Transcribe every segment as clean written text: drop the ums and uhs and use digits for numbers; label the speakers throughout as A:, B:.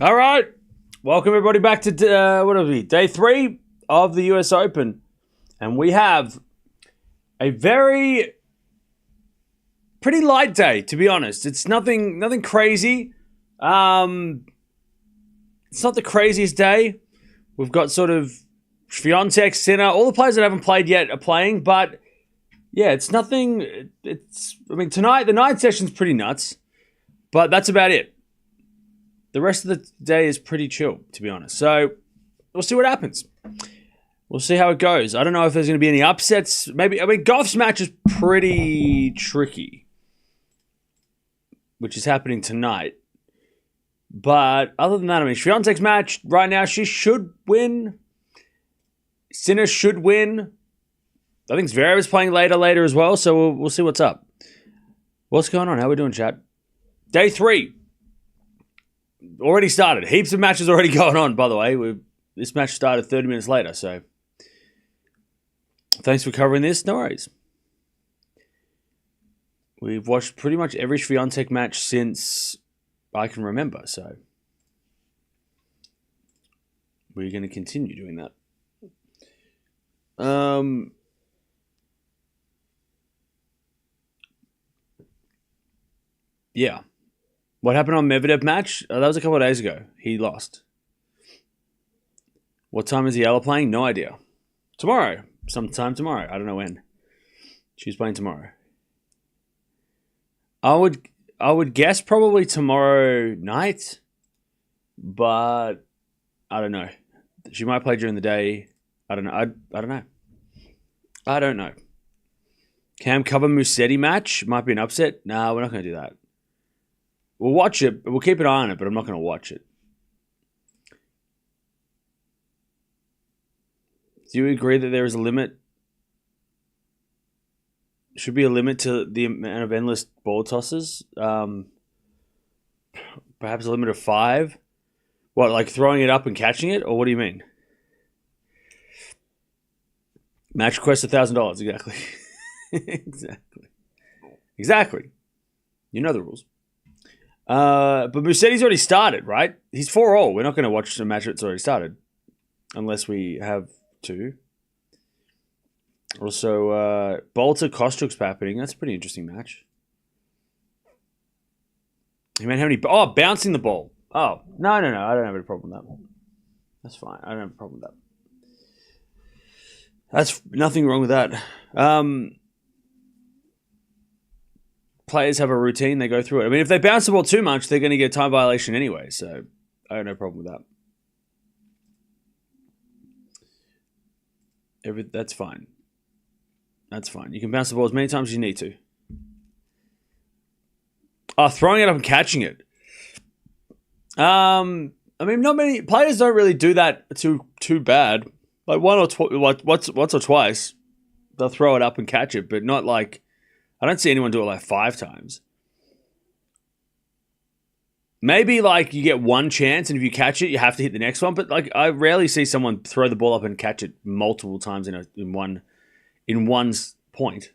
A: All right. Welcome, everybody, back to day 3 of the US Open. And we have a pretty light day, to be honest. It's nothing crazy. It's not the craziest day. We've got sort of Swiatek, Sinner, all the players that haven't played yet are playing, but yeah, it's nothing. Tonight, the night session's pretty nuts, but that's about it. The rest of the day is pretty chill, to be honest. So we'll see what happens. We'll see how it goes. I don't know if there's going to be any upsets. Gauff's match is pretty tricky, which is happening tonight. But other than that, Swiatek's match right now, she should win. Sinner should win. I think Zverev's playing later as well, so we'll see what's up. What's going on? How are we doing, chat? Day 3. Already started. Heaps of matches already going on, by the way. This match started 30 minutes later, so thanks for covering this. No worries. We've watched pretty much every Swiatek match since I can remember, so we're going to continue doing that. Yeah. What happened on Medvedev match? That was a couple of days ago. He lost. What time is Eala playing? No idea. Tomorrow. Sometime tomorrow. I don't know when. She's playing tomorrow. I would guess probably tomorrow night, but I don't know. She might play during the day. I don't know. I don't know. Cam cover Musetti match? Might be an upset. Nah, we're not going to do that. We'll watch it. We'll keep an eye on it, but I'm not going to watch it. Do you agree that there is a limit? Should be a limit to the amount of endless ball tosses? Perhaps a limit of 5? What, like throwing it up and catching it? Or what do you mean? Match request $1,000. Exactly. Exactly. You know the rules. But Musetti's already started, right? He's 4-all. We're not going to watch the match that's already started. Unless we have to. Also, Bolter Kostruk's happening. That's a pretty interesting match. He might have any... Oh, bouncing the ball. Oh, no. I don't have any problem with that. That's fine. I don't have a problem with that. That's nothing wrong with that. Players have a routine. They go through it. If they bounce the ball too much, they're going to get a time violation anyway. So I have no problem with that. That's fine. That's fine. You can bounce the ball as many times as you need to. Oh, throwing it up and catching it. Not many players don't really do that too bad. Like once or twice, they'll throw it up and catch it, but not like... I don't see anyone do it like 5 times. Maybe like you get one chance, and if you catch it, you have to hit the next one. But like I rarely see someone throw the ball up and catch it multiple times in one point.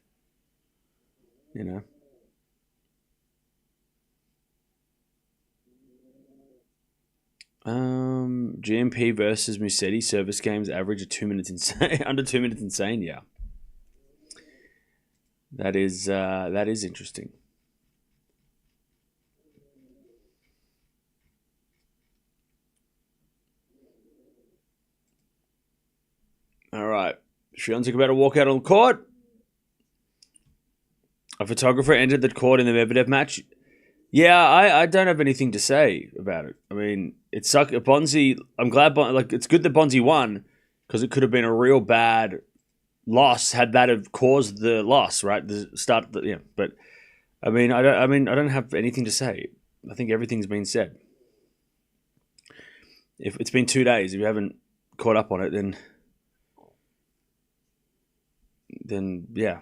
A: You know. GMP versus Musetti service games average of 2 minutes insane. Under 2 minutes insane. Yeah. That is interesting. All right. Swiatek about to walk out on the court. A photographer entered the court in the Medvedev match. Yeah, I don't have anything to say about it. It sucked. Bonzi, I'm glad. It's good that Bonzi won because it could have been a real bad loss had that have caused the loss, right? The start, But I don't have anything to say. I think everything's been said. If it's been 2 days, if you haven't caught up on it, then yeah.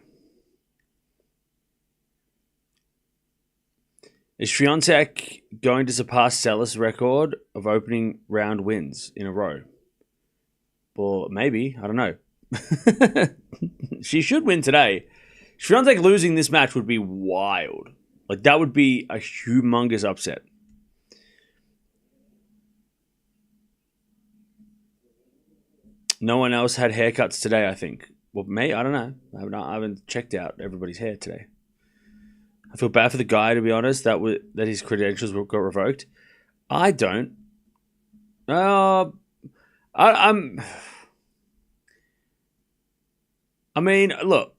A: Is Swiatek going to surpass Seller's record of opening round wins in a row? Well, maybe. I don't know. She should win today. Swiatek losing this match would be wild. Like, that would be a humongous upset. No one else had haircuts today, I think. Well, me, I don't know. I haven't checked out everybody's hair today. I feel bad for the guy, to be honest, that his credentials got revoked. I don't. I'm. I mean, look.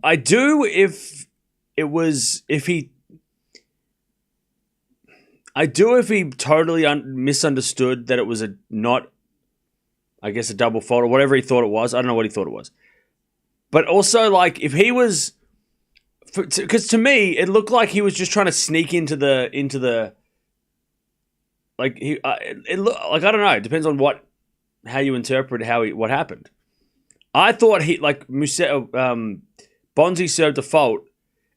A: I do if he. I do if he totally misunderstood that it was a double fault or whatever he thought it was. I don't know what he thought it was. But also, like, if he was... Because to me, it looked like he was just trying to sneak into the like, I don't know. It depends on how you interpret what happened. I thought Bonzi served a fault,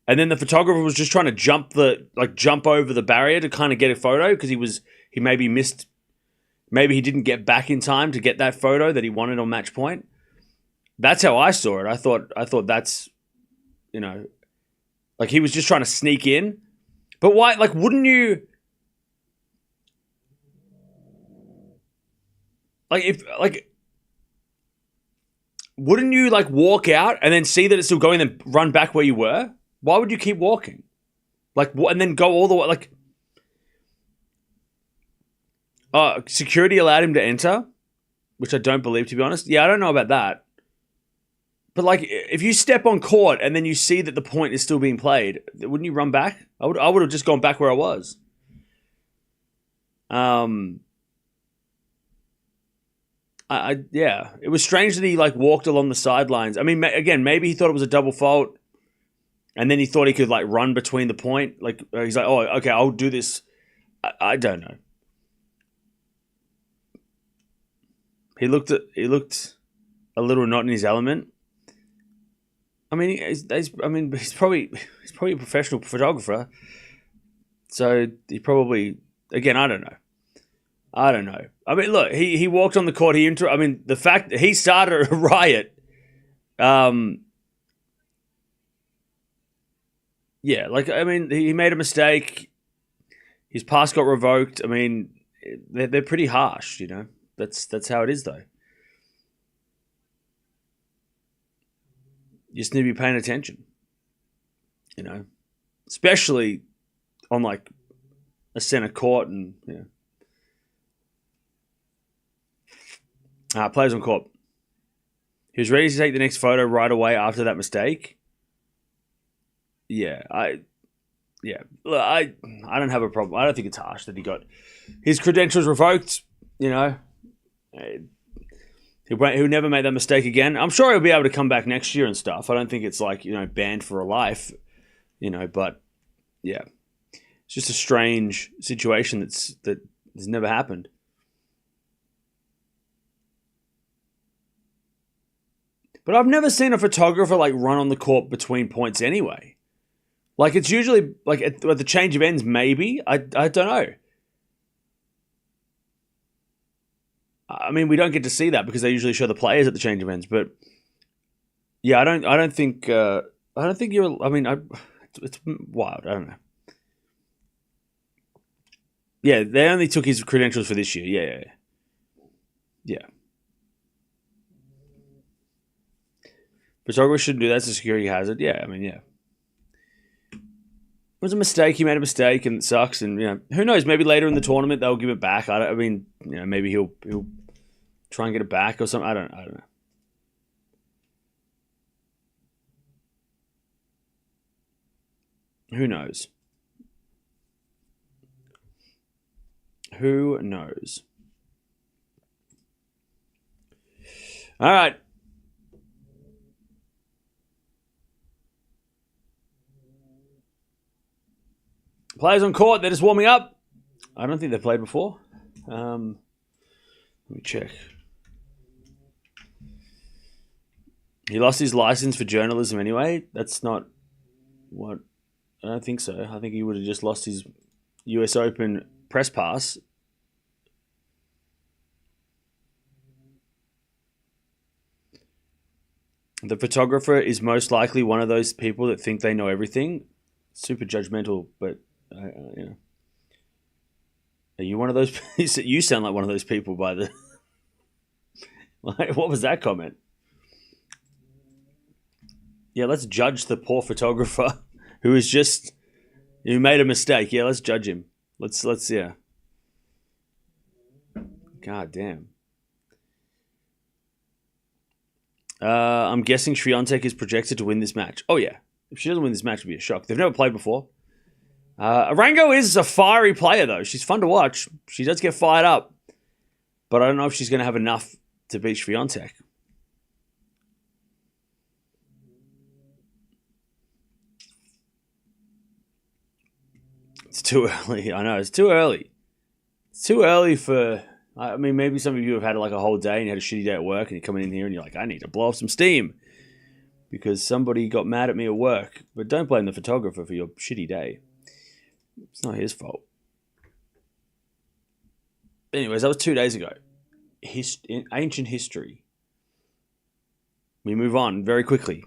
A: and then the photographer was just trying to jump over the barrier to kind of get a photo because he maybe missed. Maybe he didn't get back in time to get that photo that he wanted on match point. That's how I saw it. I thought that's, like he was just trying to sneak in. But why? Like, wouldn't you? Wouldn't you walk out and then see that it's still going, and then run back where you were? Why would you keep walking? And then go all the way? Security allowed him to enter, which I don't believe, to be honest. Yeah, I don't know about that. But if you step on court and then you see that the point is still being played, wouldn't you run back? I would have just gone back where I was. Yeah, it was strange that he walked along the sidelines. I mean, again, maybe he thought it was a double fault, and then he thought he could run between the point. He's like, oh, okay, I'll do this. I don't know. He looked a little not in his element. I mean, he's probably a professional photographer, so he probably, again, I don't know. I mean, look, he walked on the court. The fact that he started a riot. Yeah, he made a mistake. His pass got revoked. I mean, they're pretty harsh, That's how it is, though. You just need to be paying attention, especially on a center court and players on court. He was ready to take the next photo right away after that mistake. Yeah, Look, I don't have a problem. I don't think it's harsh that he got his credentials revoked. He'll never make that mistake again. I'm sure he'll be able to come back next year and stuff. I don't think it's banned for a life, but yeah, it's just a strange situation that has never happened. But I've never seen a photographer run on the court between points anyway. It's usually at the change of ends, maybe. I don't know. I mean, we don't get to see that because they usually show the players at the change of ends. But yeah, I don't think you're. I mean, it's wild. I don't know. Yeah, they only took his credentials for this year. Yeah. Photographers shouldn't do that. It's a security hazard. Yeah, I mean, yeah. It was a mistake. He made a mistake, and it sucks. And who knows? Maybe later in the tournament they'll give it back. I mean, maybe he'll try and get it back or something. I don't know. Who knows? Who knows? All right. Players on court, they're just warming up. I don't think they've played before. Let me check. He lost his license for journalism anyway. That's not what... I don't think so. I think he would have just lost his US Open press pass. The photographer is most likely one of those people that think they know everything. Super judgmental, but... Are you one of those? You sound like one of those people by the. Like, what was that comment? Yeah, let's judge the poor photographer who made a mistake. Yeah, let's judge him. Let's yeah. God damn. I'm guessing Swiatek is projected to win this match. Oh yeah, if she doesn't win this match, it'll be a shock. They've never played before. Arango is a fiery player though. She's fun to watch. She does get fired up, but I don't know if she's going to have enough to beat Swiatek. It's too early. I know, it's too early. It's too early for... I mean, maybe some of you have had like a whole day and you had a shitty day at work and you're coming in here and you're like, I need to blow off some steam because somebody got mad at me at work. But don't blame the photographer for your shitty day. It's not his fault. Anyways, that was 2 days ago. In ancient history. We move on very quickly.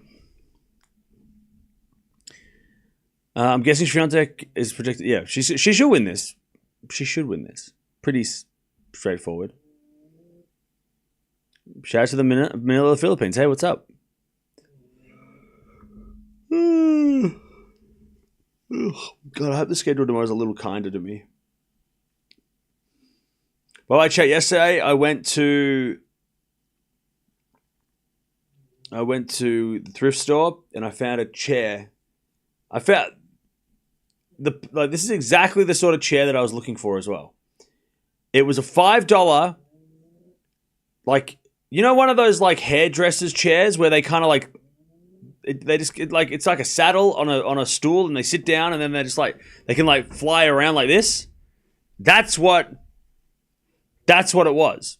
A: I'm guessing Swiatek is projected. Yeah, she should win this. She should win this. Pretty straightforward. Shout out to the Manila, Philippines. Hey, what's up? God, I hope the schedule tomorrow is a little kinder to me. Well, I checked yesterday. I went to the thrift store and I found a chair. This is exactly the sort of chair that I was looking for as well. It was a $5, like, you know, one of those like hairdressers chairs where they kind of like, it's like a saddle on a stool and they sit down and then they're just like, they can like fly around like this. That's what it was.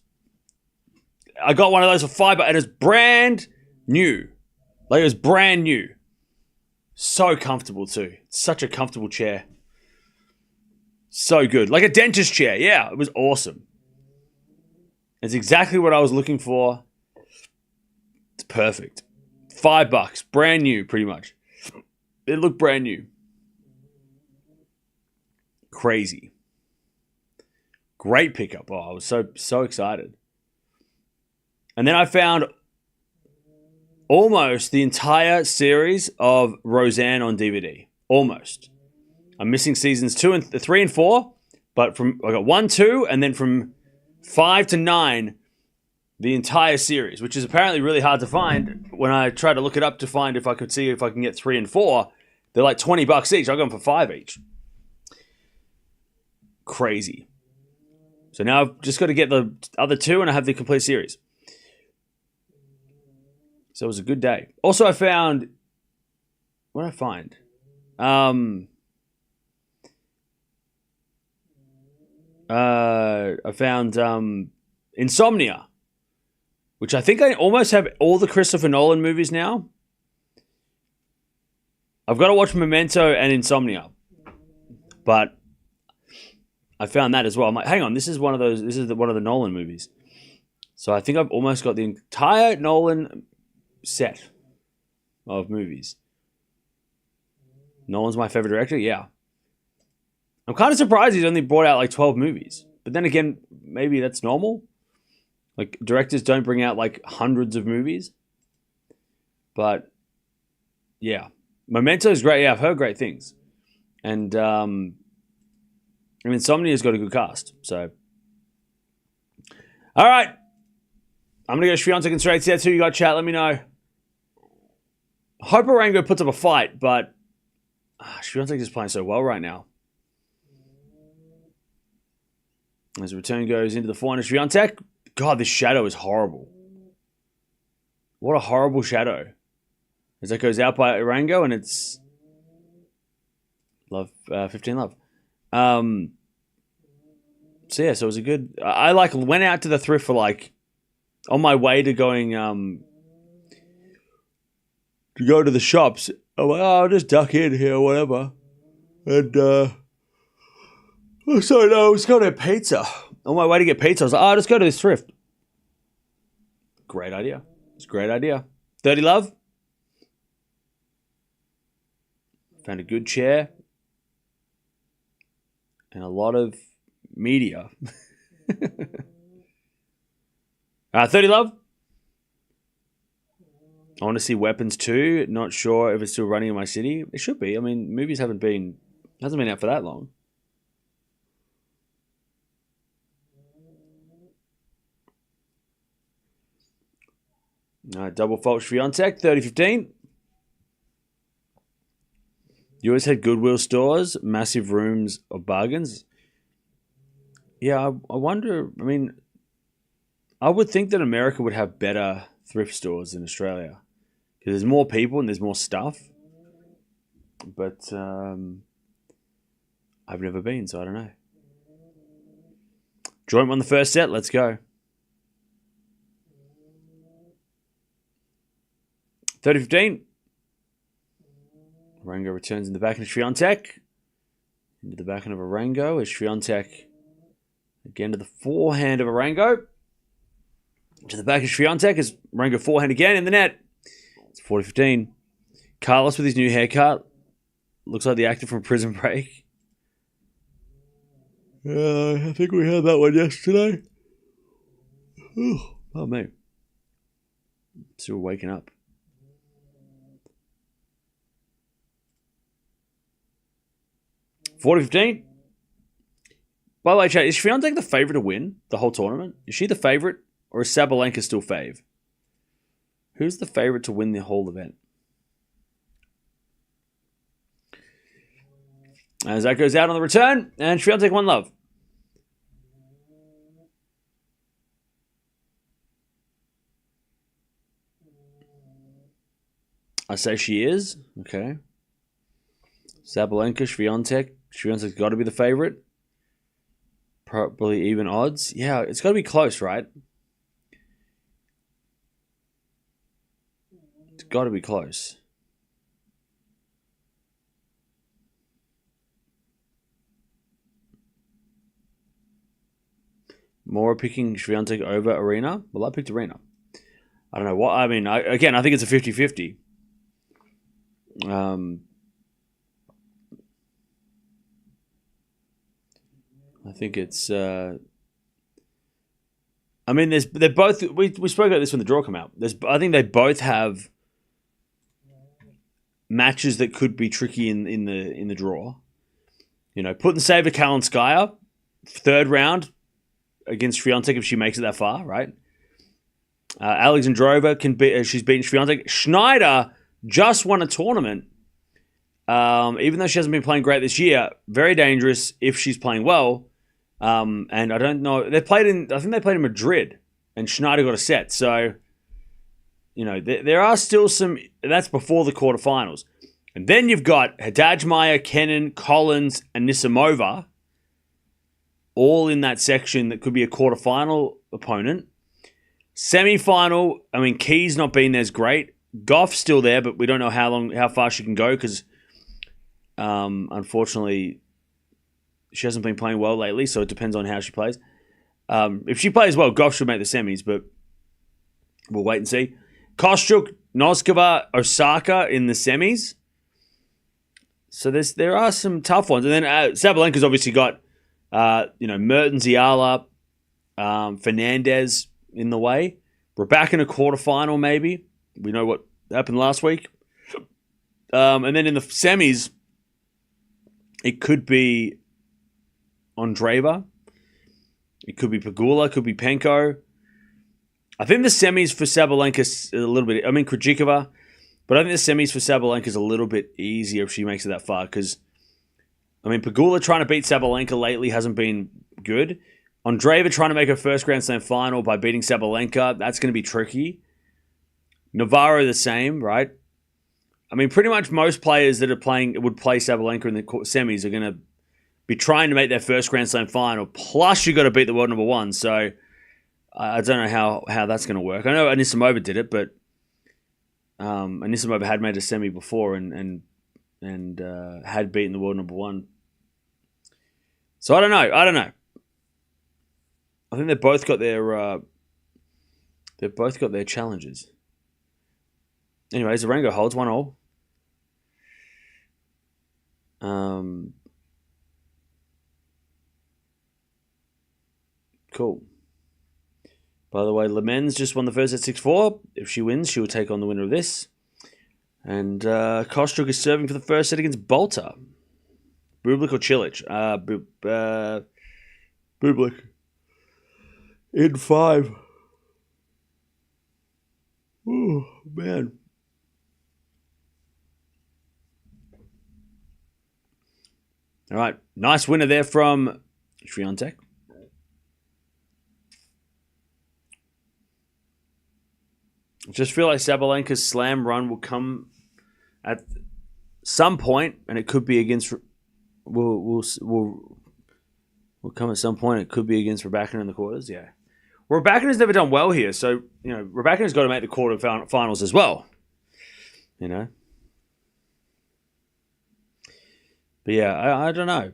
A: I got one of those for $5 and it's brand new. Like it was brand new. So comfortable too. It's such a comfortable chair. So good. Like a dentist chair. Yeah, it was awesome. It's exactly what I was looking for. It's perfect. $5. Brand new, pretty much. It looked brand new. Crazy. Great pickup. Oh, I was so excited. And then I found almost the entire series of Roseanne on DVD. Almost. I'm missing seasons 3 and 4, but I got 1, 2, and then from 5 to 9, the entire series, which is apparently really hard to find. When I try to look it up to find if I can get 3 and 4, they're like $20 each. I got them for $5 each. Crazy. So now I've just got to get the other 2 and I have the complete series. So it was a good day. Also, I found... What did I find? I found Insomnia, which I think I almost have all the Christopher Nolan movies now. I've got to watch Memento and Insomnia, but I found that as well. I'm like, hang on, this is one of the Nolan movies. So I think I've almost got the entire Nolan set of movies. Nolan's my favorite director, yeah. I'm kind of surprised he's only brought out like 12 movies. But then again, maybe that's normal. Like, directors don't bring out like hundreds of movies. But, yeah. Memento is great. Yeah, I've heard great things. And Insomnia's got a good cast. So, all right. I'm going to go Swiatek and straight to that too. You got chat. Let me know. I hope Arango puts up a fight, but Swiatek is playing so well right now. As the return goes into the 400, Swiatek. God, this shadow is horrible. What a horrible shadow. As that goes out by Arango, and it's 15 love. So yeah, so it was a good... I went out to the thrift for on my way to going to go to the shops. I'm like, I'll just duck in here, whatever. And sorry, no, I was going to get pizza. On my way to get pizza, I was like, I'll just go to this thrift. Great idea. It's a great idea. 30 love. Found a good chair. And a lot of media. 30 love. I want to see Weapons 2. Not sure if it's still running in my city. It should be. I mean, movies hasn't been out for that long. Double fault Swiatek, 30-15. US had Goodwill stores, massive rooms of bargains. Yeah, I wonder. I mean, I would think that America would have better thrift stores than Australia because there's more people and there's more stuff. But I've never been, so I don't know. Joint won the first set. Let's go. 30-15. Arango returns in the backhand of Swiatek. Into the backhand of Arango as Swiatek again to the forehand of Arango. To the back of Swiatek as Arango forehand again in the net. It's 40-15. Carlos with his new haircut. Looks like the actor from Prison Break. I think we had that one yesterday. Oh, me. Still waking up. $40-15. By the way, chat, is Swiatek the favourite to win the whole tournament? Is she the favourite? Or is Sabalenka still fave? Who's the favourite to win the whole event? As that goes out on the return, and Swiatek 1-love. I say she is. Okay. Sabalenka, Swiatek. Swiatek's got to be the favourite. Probably even odds. Yeah, it's got to be close, right? It's got to be close. More picking Swiatek over Aryna? Well, I picked Aryna. I don't know what. I mean, I think it's a 50-50. I think it's. I mean, they're both. We spoke about this when the draw came out. I think they both have matches that could be tricky in the draw. You know, putting Saber Kalinskaya third round against Swiatek if she makes it that far, right? Alexandra can be. She's beaten Swiatek. Schneider just won a tournament. Even though she hasn't been playing great this year, very dangerous if she's playing well. And I don't know. I think they played in Madrid, and Schneider got a set. So, you know, there are still some. That's before the quarterfinals, and then you've got Hadajmaya, Kennan, Collins, and Nisimova, all in that section that could be a quarterfinal opponent. Semi-final. I mean, Key's not been there is great. Gauff's still there, but we don't know how far she can go because, unfortunately, she hasn't been playing well lately, so it depends on how she plays. If she plays well, Gauff should make the semis, but we'll wait and see. Kostyuk, Noskova, Osaka in the semis. So there are some tough ones. And then Sabalenka's obviously got, Mertens, Eala, Fernandez in the way. We're back in a quarterfinal, maybe. We know what happened last week. And then in the semis, it could be Andreeva. It could be Pegula. It could be Penko. I think the semis for Sabalenka is a little bit... I mean, Krejcikova. But I think the semis for Sabalenka is a little bit easier if she makes it that far. Because, I mean, Pegula trying to beat Sabalenka lately hasn't been good. Andreeva trying to make her first Grand Slam final by beating Sabalenka. That's going to be tricky. Navarro the same, right? I mean, pretty much most players that would play Sabalenka in the semis are going to be trying to make their first Grand Slam final. Plus, you got to beat the world number one. So, I don't know how that's going to work. I know Anisimova did it, but Anisimova had made a semi before and had beaten the world number one. So I don't know. I think they've both got their challenges. Anyways, Arango holds 1-1. Cool. By the way, Lemens just won the first set 6-4. If she wins, she will take on the winner of this. And Kostruk is serving for the first set against Bolter. Bublik or Cilic? Bublik. In 5. Oh, man. All right. Nice winner there from Swiatek. I just feel like Sabalenka's slam run will come at some point, and it could be against. Will come at some point. It could be against Raducanu in the quarters. Yeah, Raducanu's never done well here, so Raducanu's got to make the quarterfinals as well. But yeah, I don't know.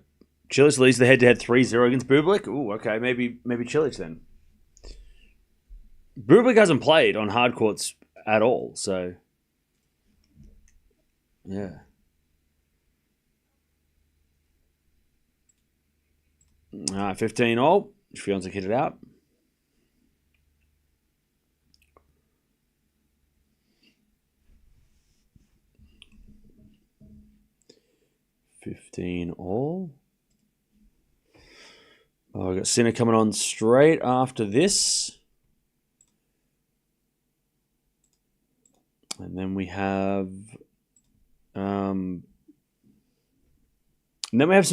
A: Cilic leads the head-to-head 3-0 against Bublik. Ooh, okay, maybe Cilic then. Bublik hasn't played on hard courts at all, so yeah. All right, 15-all. Swiatek hit it out. All. Oh, I got Sinner coming on straight after this. And then we have some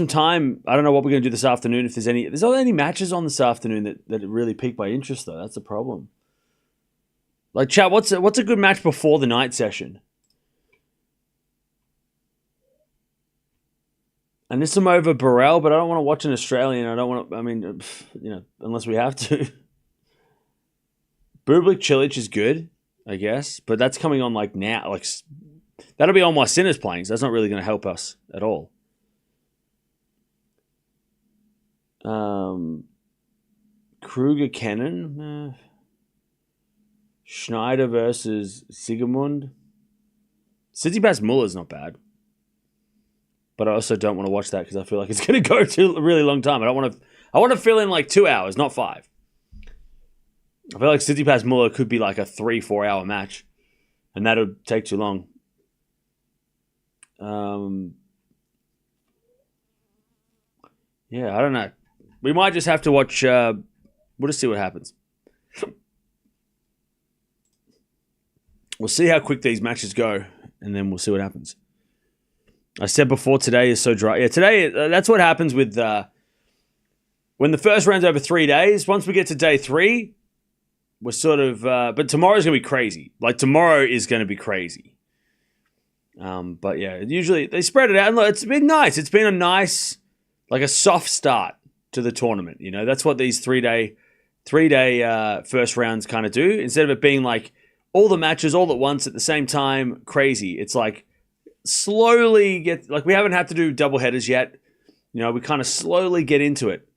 A: time. I don't know what we're going to do this afternoon. If there's any matches on this afternoon that really piqued my interest, though. That's the problem. Like, chat, what's a good match before the night session? And this is over Burrell, but I don't want to watch an Australian. I don't want to. Unless we have to. Bublik Cilic is good, I guess, but that's coming on like now. Like that'll be on while Sinner's playing, so that's not really going to help us at all. Kruger Cannon, Schneider versus Sigemund. Tsitsipas Muller's not bad, but I also don't want to watch that because I feel like it's going to go to a really long time. I want to fill in like 2 hours, not 5. I feel like Tsitsipas Muller could be like a 3-4 hour match, and that would take too long. Yeah, I don't know. We might just have to watch. We'll just see what happens. We'll see how quick these matches go, and then we'll see what happens. I said before, today is so dry. Yeah, today, that's what happens with when the first round's over 3 days. Once we get to day 3, we're sort of... but tomorrow's going to be crazy. Like, tomorrow is going to be crazy. But yeah, usually they spread it out. And look, it's been nice. It's been a nice, like a soft start to the tournament. That's what these three-day first rounds kind of do. Instead of it being like all the matches all at once at the same time, crazy. It's like slowly get... Like, we haven't had to do double headers yet. We kind of slowly get into it.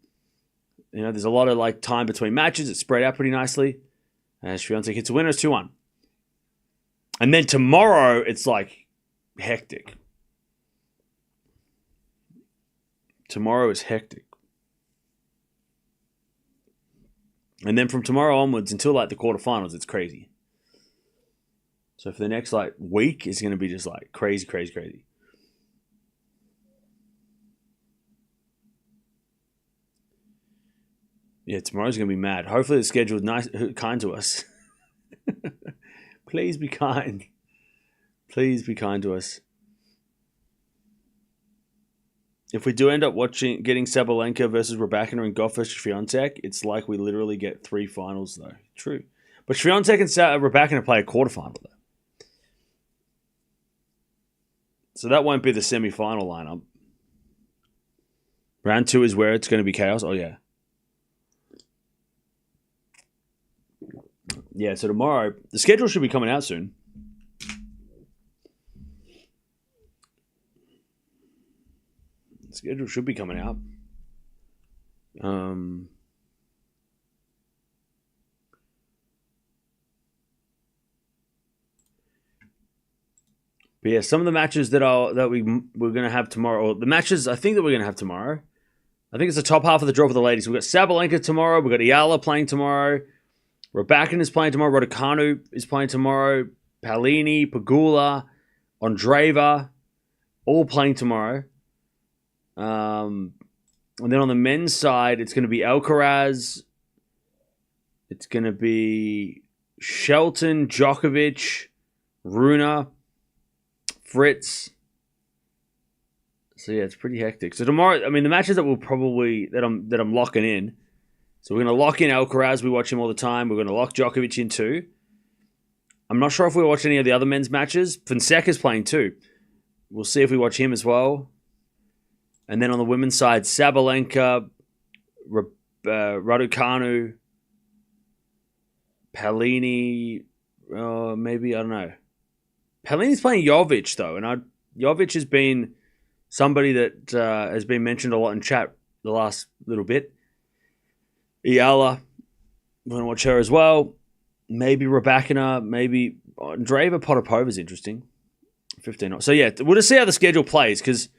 A: There's a lot of like time between matches. It's spread out pretty nicely. Swiatek hits a winner. It's 2-1. And then tomorrow, it's like hectic. Tomorrow is hectic. And then from tomorrow onwards until like the quarterfinals, it's crazy. So for the next like week, it's going to be just like crazy, crazy, crazy. Yeah, tomorrow's going to be mad. Hopefully the schedule's nice, kind to us. Please be kind. Please be kind to us. If we do end up getting Sabalenka versus Raducanu and Gauff versus Swiatek, it's like we literally get 3 finals, though. True. But Swiatek and Raducanu play a quarterfinal, though. So that won't be the semi-final lineup. Round 2 is where it's going to be chaos. Oh, yeah. Yeah, so tomorrow, the schedule should be coming out soon. The schedule should be coming out. But yeah, some of the matches that we're going to have tomorrow, or the matches I think that we're going to have tomorrow, I think it's the top half of the draw for the ladies. We've got Sabalenka tomorrow. We've got Eala playing tomorrow. Raducanu is playing tomorrow. Raducanu is playing tomorrow. Palini, Pegula, Andreeva, all playing tomorrow. And then on the men's side, it's going to be Alcaraz. It's going to be Shelton, Djokovic, Runa, Fritz. So yeah, it's pretty hectic. So tomorrow, I mean, the matches that I'm locking in. So we're going to lock in Alcaraz. We watch him all the time. We're going to lock Djokovic in too. I'm not sure if we watch any of the other men's matches. Fonseca's playing too. We'll see if we watch him as well. And then on the women's side, Sabalenka, Raducanu, Palini, maybe, I don't know. Palini's playing Jovic though, and Jovic has been somebody that has been mentioned a lot in chat the last little bit. Eala, I'm going to watch her as well. Maybe Raducanu, maybe Andreeva. Potapova is interesting. 15. So yeah, we'll just see how the schedule plays because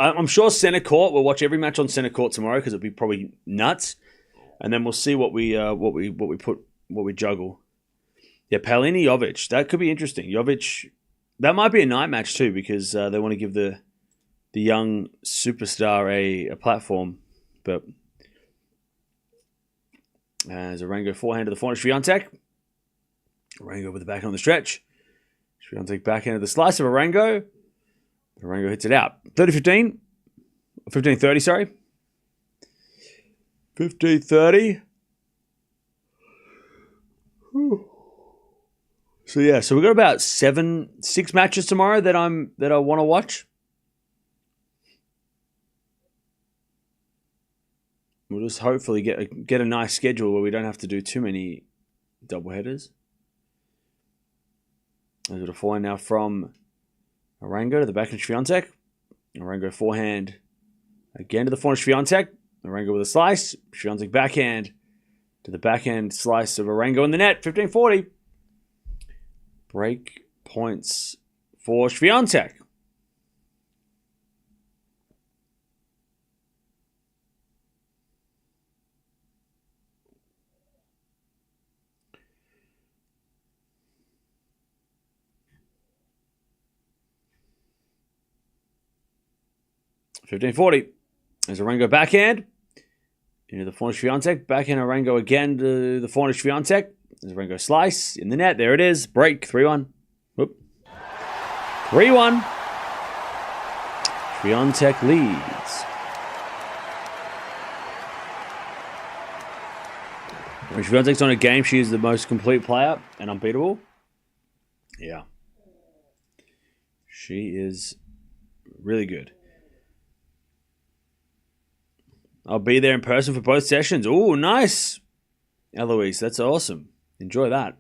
A: I'm sure center court. We'll watch every match on center court tomorrow because it'll be probably nuts, and then we'll see what we juggle. Yeah, Palini Jovic, that could be interesting. Jovic, that might be a night match too because they want to give the young superstar a platform, but. As Arango forehand to the forehand, Swiatek. Arango with the backhand on the stretch. Swiatek backhand of the slice of Arango. Arango hits it out. 30-15. 15-30, sorry. 15-30. So yeah, so we've got about 6 matches tomorrow that I want to watch. We'll just hopefully get a nice schedule where we don't have to do too many doubleheaders. There's a forehand now from Arango to the backhand Swiatek. Arango forehand again to the forehand Swiatek. Arango with a slice. Swiatek backhand to the backhand slice of Arango in the net. 15-40. Break points for Swiatek. $15.40. There's Arango backhand. Into the forehand Swiatek. Backhand Arango again to the forehand Swiatek. There's Arango slice in the net. There it is. Break. 3-1. Whoop. 3-1. Swiatek leads. When Swiatek's on a game, she is the most complete player and unbeatable. Yeah. She is really good. I'll be there in person for both sessions. Oh, nice. Eloise, that's awesome. Enjoy that.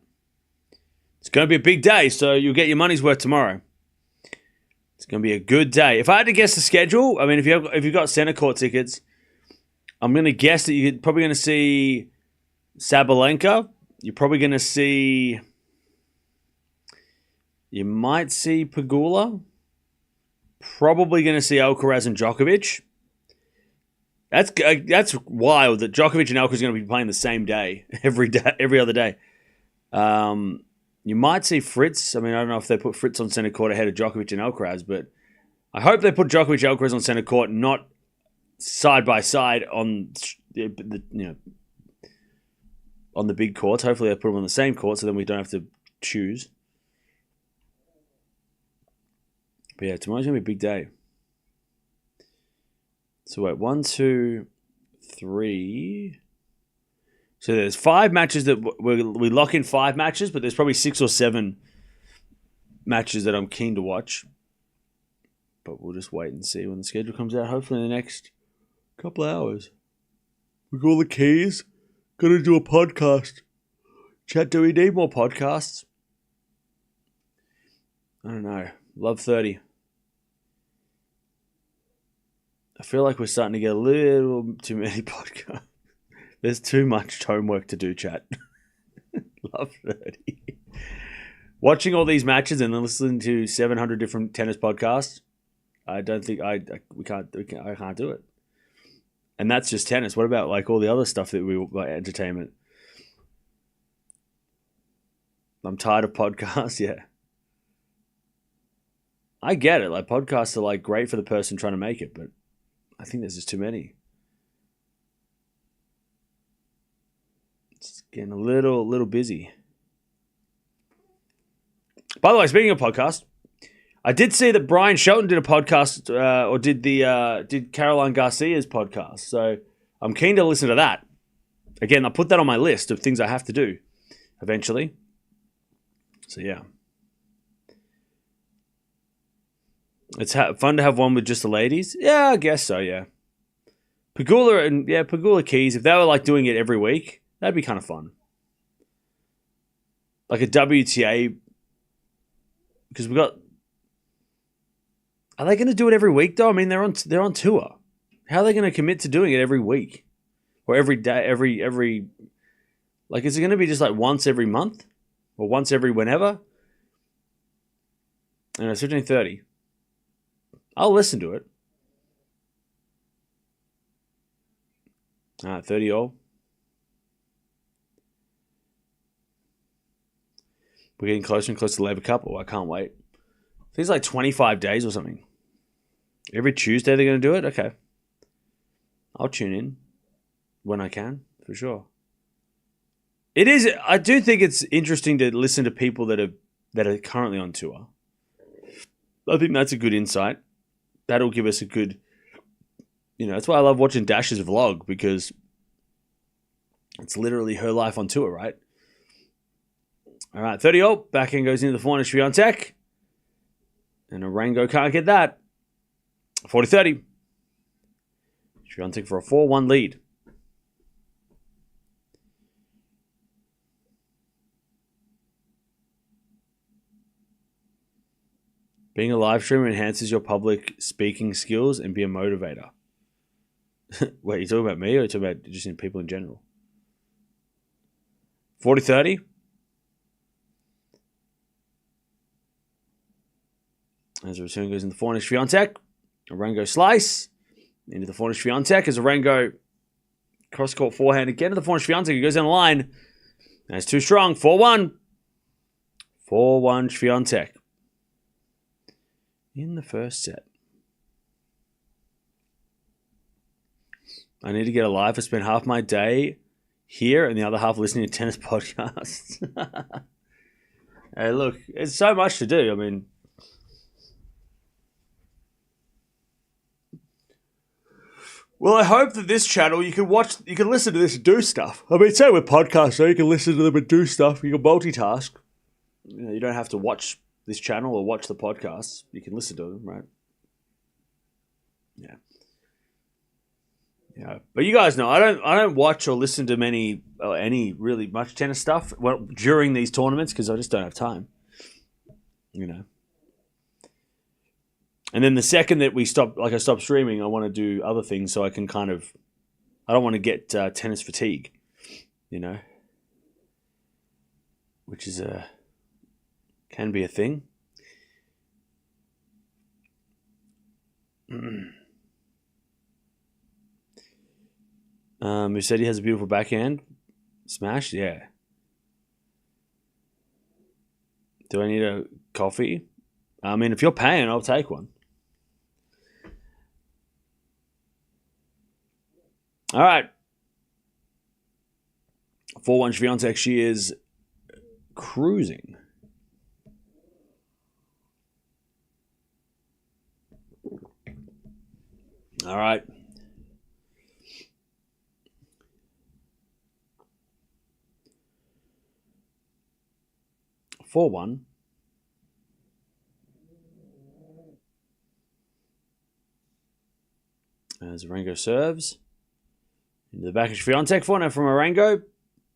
A: It's going to be a big day, so you'll get your money's worth tomorrow. It's going to be a good day. If I had to guess the schedule, I mean, if you've got center court tickets, I'm going to guess that you're probably going to see Sabalenka. You're probably going to see... You might see Pegula. Probably going to see Alcaraz and Djokovic. That's wild that Djokovic and Alcaraz are going to be playing the same day, every other day. You might see Fritz. I mean, I don't know if they put Fritz on center court ahead of Djokovic and Alcaraz, but I hope they put Djokovic and Alcaraz on center court, not side by side on on the big courts. Hopefully, they put them on the same court, so then we don't have to choose. But yeah, tomorrow's going to be a big day. So wait, 1, 2, 3. So there's 5 matches that we lock in 5 matches, but there's probably 6 or 7 matches that I'm keen to watch. But we'll just wait and see when the schedule comes out. Hopefully in the next couple of hours. We got all the keys. Got to do a podcast. Chat, do we need more podcasts? I don't know. Love 30. I feel like we're starting to get a little too many podcasts. There's too much homework to do, chat. Love 30. Watching all these matches and then listening to 700 different tennis podcasts, I don't think I can't do it. And that's just tennis. What about like all the other stuff that we like entertainment? I'm tired of podcasts. Yeah. I get it. Like, podcasts are like great for the person trying to make it, but I think there's just too many. It's getting a little busy. By the way, speaking of podcast, I did see that Brian Shelton did a podcast, or did Caroline Garcia's podcast. So I'm keen to listen to that. Again, I'll put that on my list of things I have to do eventually. So yeah, it's fun to have one with just the ladies. Yeah, I guess so. Yeah, Pegula Keys. If they were like doing it every week, that'd be kind of fun. Like a WTA, because we got. Are they going to do it every week though? I mean, they're on tour. How are they going to commit to doing it every week or every day? Every like, is it going to be just like once every month or once every whenever? And it's 15:30. I'll listen to it. All right, 30 all. We're getting closer and closer to the Labour Cup. Oh, I can't wait. I think it's like 25 days or something. Every Tuesday they're going to do it? Okay. I'll tune in when I can, for sure. It is. I do think it's interesting to listen to people that are currently on tour. I think that's a good insight. That'll give us a good, that's why I love watching Dash's vlog, because it's literally her life on tour, right? All right, 30 all. Backhand goes into the forehand of Swiatek. And Arango can't get that. 40-30. Swiatek for a 4-1 lead. Being a live streamer enhances your public speaking skills and be a motivator. Wait, you talking about me or you talking about just people in general? 40-30. As the return goes in the forehand of Swiatek. Arango slice. Into the forehand of Swiatek as Arango cross-court forehand again to the forehand of Swiatek. He goes down the line. And it's too strong. 4-1. 4-1 Swiatek. In the first set. I need to get a life. I spend half my day here and the other half listening to tennis podcasts. Hey, look, it's so much to do. I mean, well, I hope that this channel, you can listen to this and do stuff. I mean, same with podcasts, so you can listen to them and do stuff. You can multitask. You don't have to watch this channel or watch the podcasts. You can listen to them, right? Yeah. Yeah. But you guys know, I don't watch or listen to any really much tennis stuff during these tournaments because I just don't have time. And then the second that I stop streaming, I want to do other things so I can I don't want to get tennis fatigue, which is can be a thing. Who said he has a beautiful backhand? Smash? Yeah. Do I need a coffee? I mean, if you're paying, I'll take one. All right. 4-1 Swiatek. She is cruising. All right. Four one. As Arango serves. Into the back of Swiatek. Forehand from Arango.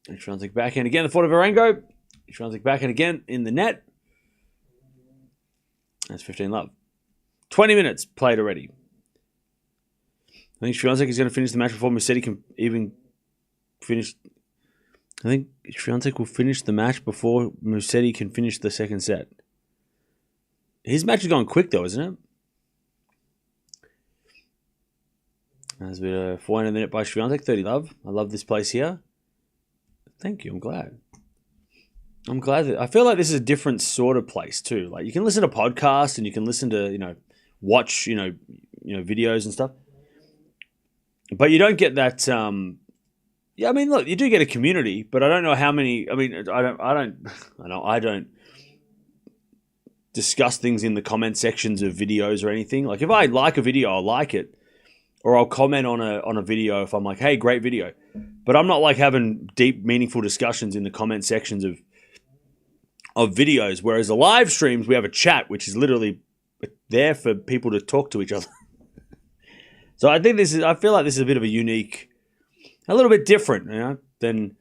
A: And Swiatek backhand again. The forehand of Arango. Swiatek backhand again in the net. That's 15 love. 20 minutes played already. I think Swiatek is going to finish the match before Musetti can even finish. I think Swiatek will finish the match before Musetti can finish the second set. His match is going quick though, isn't it? There's a bit of 400 minute by Swiatek, 30 love. I love this place here. Thank you, I'm glad. I'm glad that I feel like this is a different sort of place too. Like you can listen to podcasts and you can listen to, watch, videos and stuff. But you don't get that yeah, I mean, look, you do get a community, but I don't know how many. I mean, I don't discuss things in the comment sections of videos or anything. Like if I like a video, I'll like it, or I'll comment on a video if I'm like, hey, great video. But I'm not like having deep, meaningful discussions in the comment sections of videos. Whereas the live streams, we have a chat, which is literally there for people to talk to each other. So I feel like this is a bit of a unique. A little bit different, than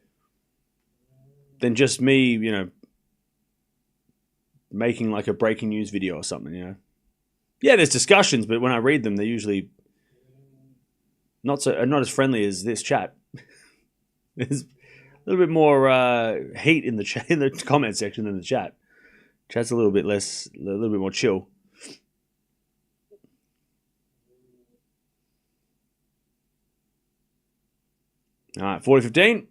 A: just me, making like a breaking news video or something, Yeah, there's discussions, but when I read them, they're usually not as friendly as this chat. There's a little bit more heat in the comment section than the chat. Chat's a little bit more chill. All right, 40-15.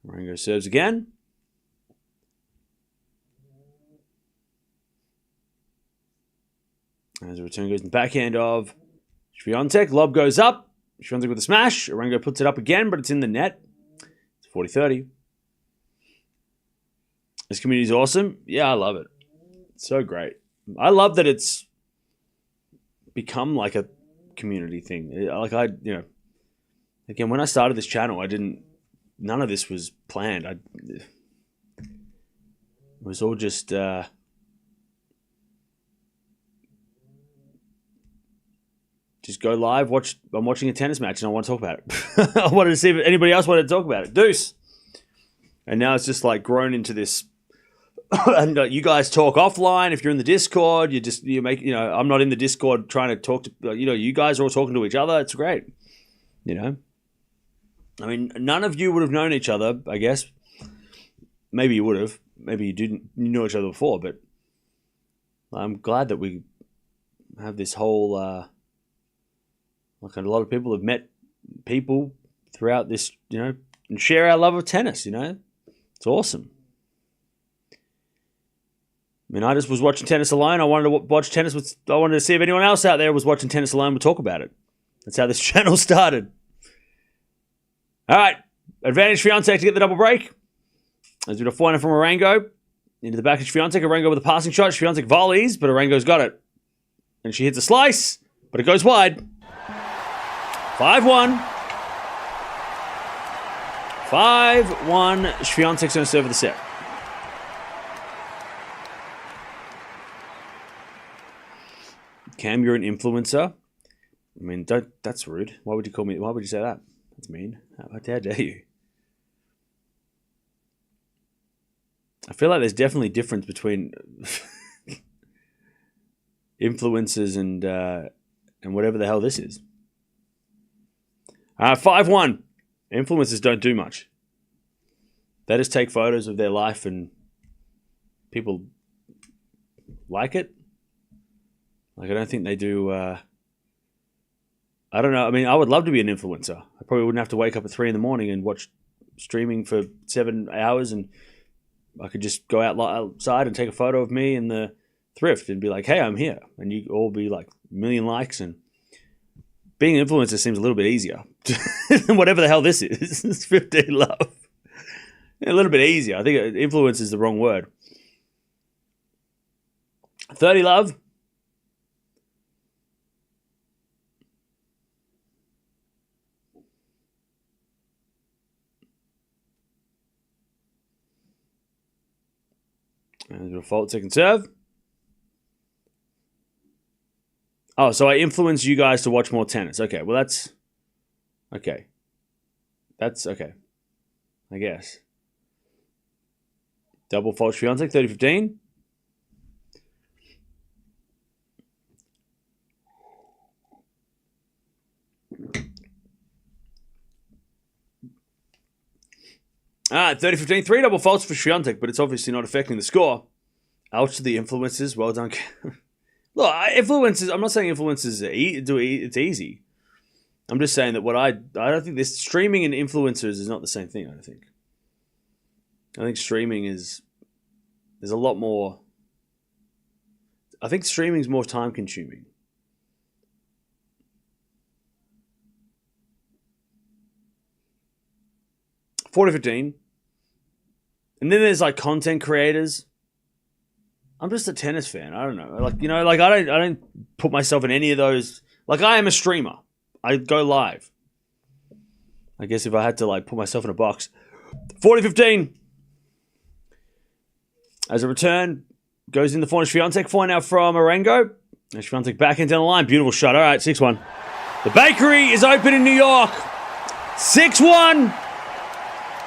A: Arango serves again. As the return goes in the backhand of Swiatek. Lob goes up. Swiatek with a smash. Arango puts it up again, but it's in the net. It's 40-30. This community is awesome. Yeah, I love it. It's so great. I love that it's become like a community thing. Like again, when I started this channel, none of this was planned. It was all just I'm go live, I'm watching a tennis match and I want to talk about it. I wanted to see if anybody else wanted to talk about it. Deuce. And now it's just like grown into this. And you guys talk offline. If you're in the Discord, I'm not in the Discord trying to talk to, you guys are all talking to each other. It's great. I mean, none of you would have known each other, I guess. Maybe you would have. Maybe you knew each other before, but I'm glad that we have this whole, like a lot of people have met people throughout this, and share our love of tennis, It's awesome. I mean, I just was watching tennis alone. I wanted to watch tennis. I wanted to see if anyone else out there was watching tennis alone would talk about it. That's how this channel started. All right. Advantage Swiatek to get the double break. There's been a forehand from Arango. Into the back of Swiatek. Arango with a passing shot. Swiatek volleys, but Arango's got it. And she hits a slice, but it goes wide. 5-1. 5-1. Swiatek's going to serve the set. Cam, you're an influencer. I mean, that's rude. Why would you call me? Why would you say that? That's mean. How dare you? I feel like there's definitely a difference between influencers and whatever the hell this is. 5-1. Influencers don't do much. They just take photos of their life and people like it. Like, I don't think they do. I don't know. I mean, I would love to be an influencer. I probably wouldn't have to wake up at 3 a.m. and watch streaming for 7 hours, and I could just go outside and take a photo of me in the thrift and be like, hey, I'm here. And you all be like a million likes. And being an influencer seems a little bit easier than whatever the hell this is. It's 15 love. A little bit easier. I think influence is the wrong word. 30 love. And a fault second serve. Oh, so I influenced you guys to watch more tennis. Okay, well that's... Okay. That's okay. I guess. Double fault Swiatek, 30-15. All right, 30-15. 3 double faults for Swiatek, but it's obviously not affecting the score. Ouch to the influencers. Well done. Look, influencers, I'm not saying influencers it's easy. I'm just saying that I don't think this streaming and influencers is not the same thing. I think streaming there's a lot more. I think streaming is more time consuming. $4.15. And then there's like content creators. I'm just a tennis fan. I don't know. I don't put myself in any of those. Like, I am a streamer. I go live. I guess if I had to put myself in a box. 40-15. As a return, goes in the forehand. Swiatek point out from Arango. And Swiatek back into the line. Beautiful shot. All right, 6-1. The bakery is open in New York. 6-1.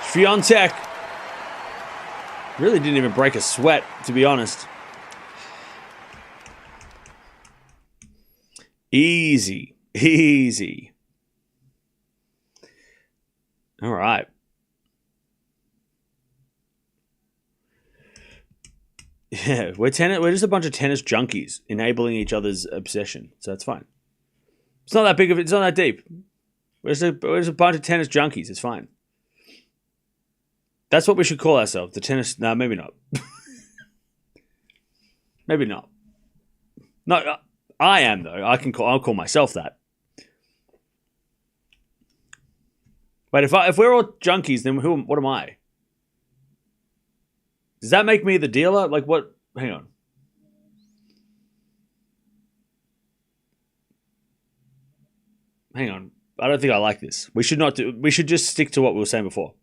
A: Swiatek really didn't even break a sweat, to be honest. Easy. All right. Yeah, we're just a bunch of tennis junkies enabling each other's obsession, so that's fine. It's not that big of it. It's not that deep. We're just a bunch of tennis junkies. It's fine. That's what we should call ourselves. The tennis. No, maybe not. Maybe not. No, I am though. I'll call myself that. Wait, if we're all junkies, then what am I? Does that make me the dealer? Like what? Hang on. I don't think I like this. We should just stick to what we were saying before.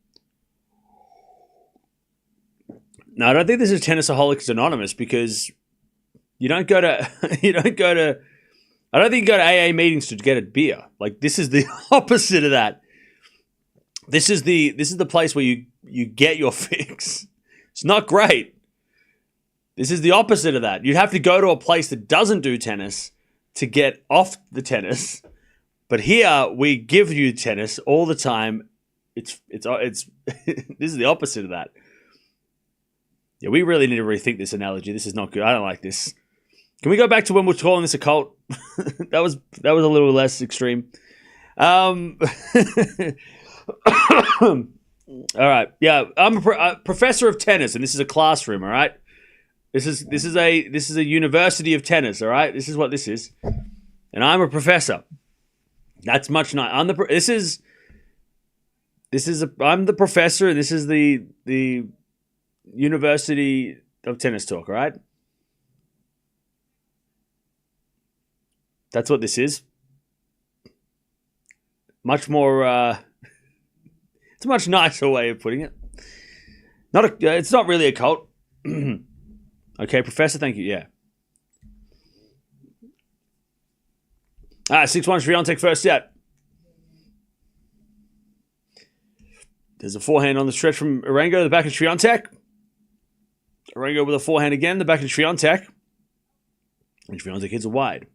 A: No, I don't think this is Tennisaholics Anonymous because you don't go to I don't think you go to AA meetings to get a beer. Like, this is the opposite of that. This is the place where you get your fix. It's not great. This is the opposite of that. You'd have to go to a place that doesn't do tennis to get off the tennis. But here we give you tennis all the time. It's this is the opposite of that. Yeah, we really need to rethink this analogy. This is not good. I don't like this. Can we go back to when we're calling this a cult? that was a little less extreme. All right. Yeah, I'm a professor of tennis, and this is a classroom. All right. This is a university of tennis. All right. This is what this is, and I'm a professor. That's much nice. I'm the professor. This is the University of Tennis Talk. All right. That's what this is. Much more. It's a much nicer way of putting it. It's not really a cult. Okay, Professor. Thank you. Yeah. 6-1 Swiatek first set. There's a forehand on the stretch from Arango, the back of Swiatek. Arango with a forehand again, the back of Swiatek. And Swiatek hits a wide.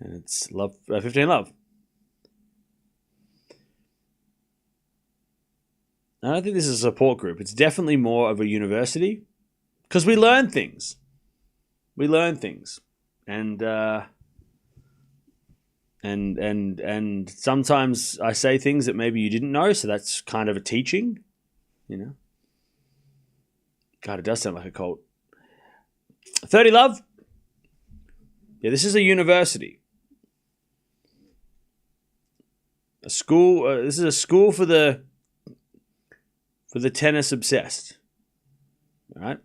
A: And it's 15-love. I don't think this is a support group. It's definitely more of a university because we learn things. And sometimes I say things that maybe you didn't know, so that's kind of a teaching, you know. God, it does sound like a cult. 30-love. Yeah, this is a university. A school. This is a school for the tennis obsessed. All right?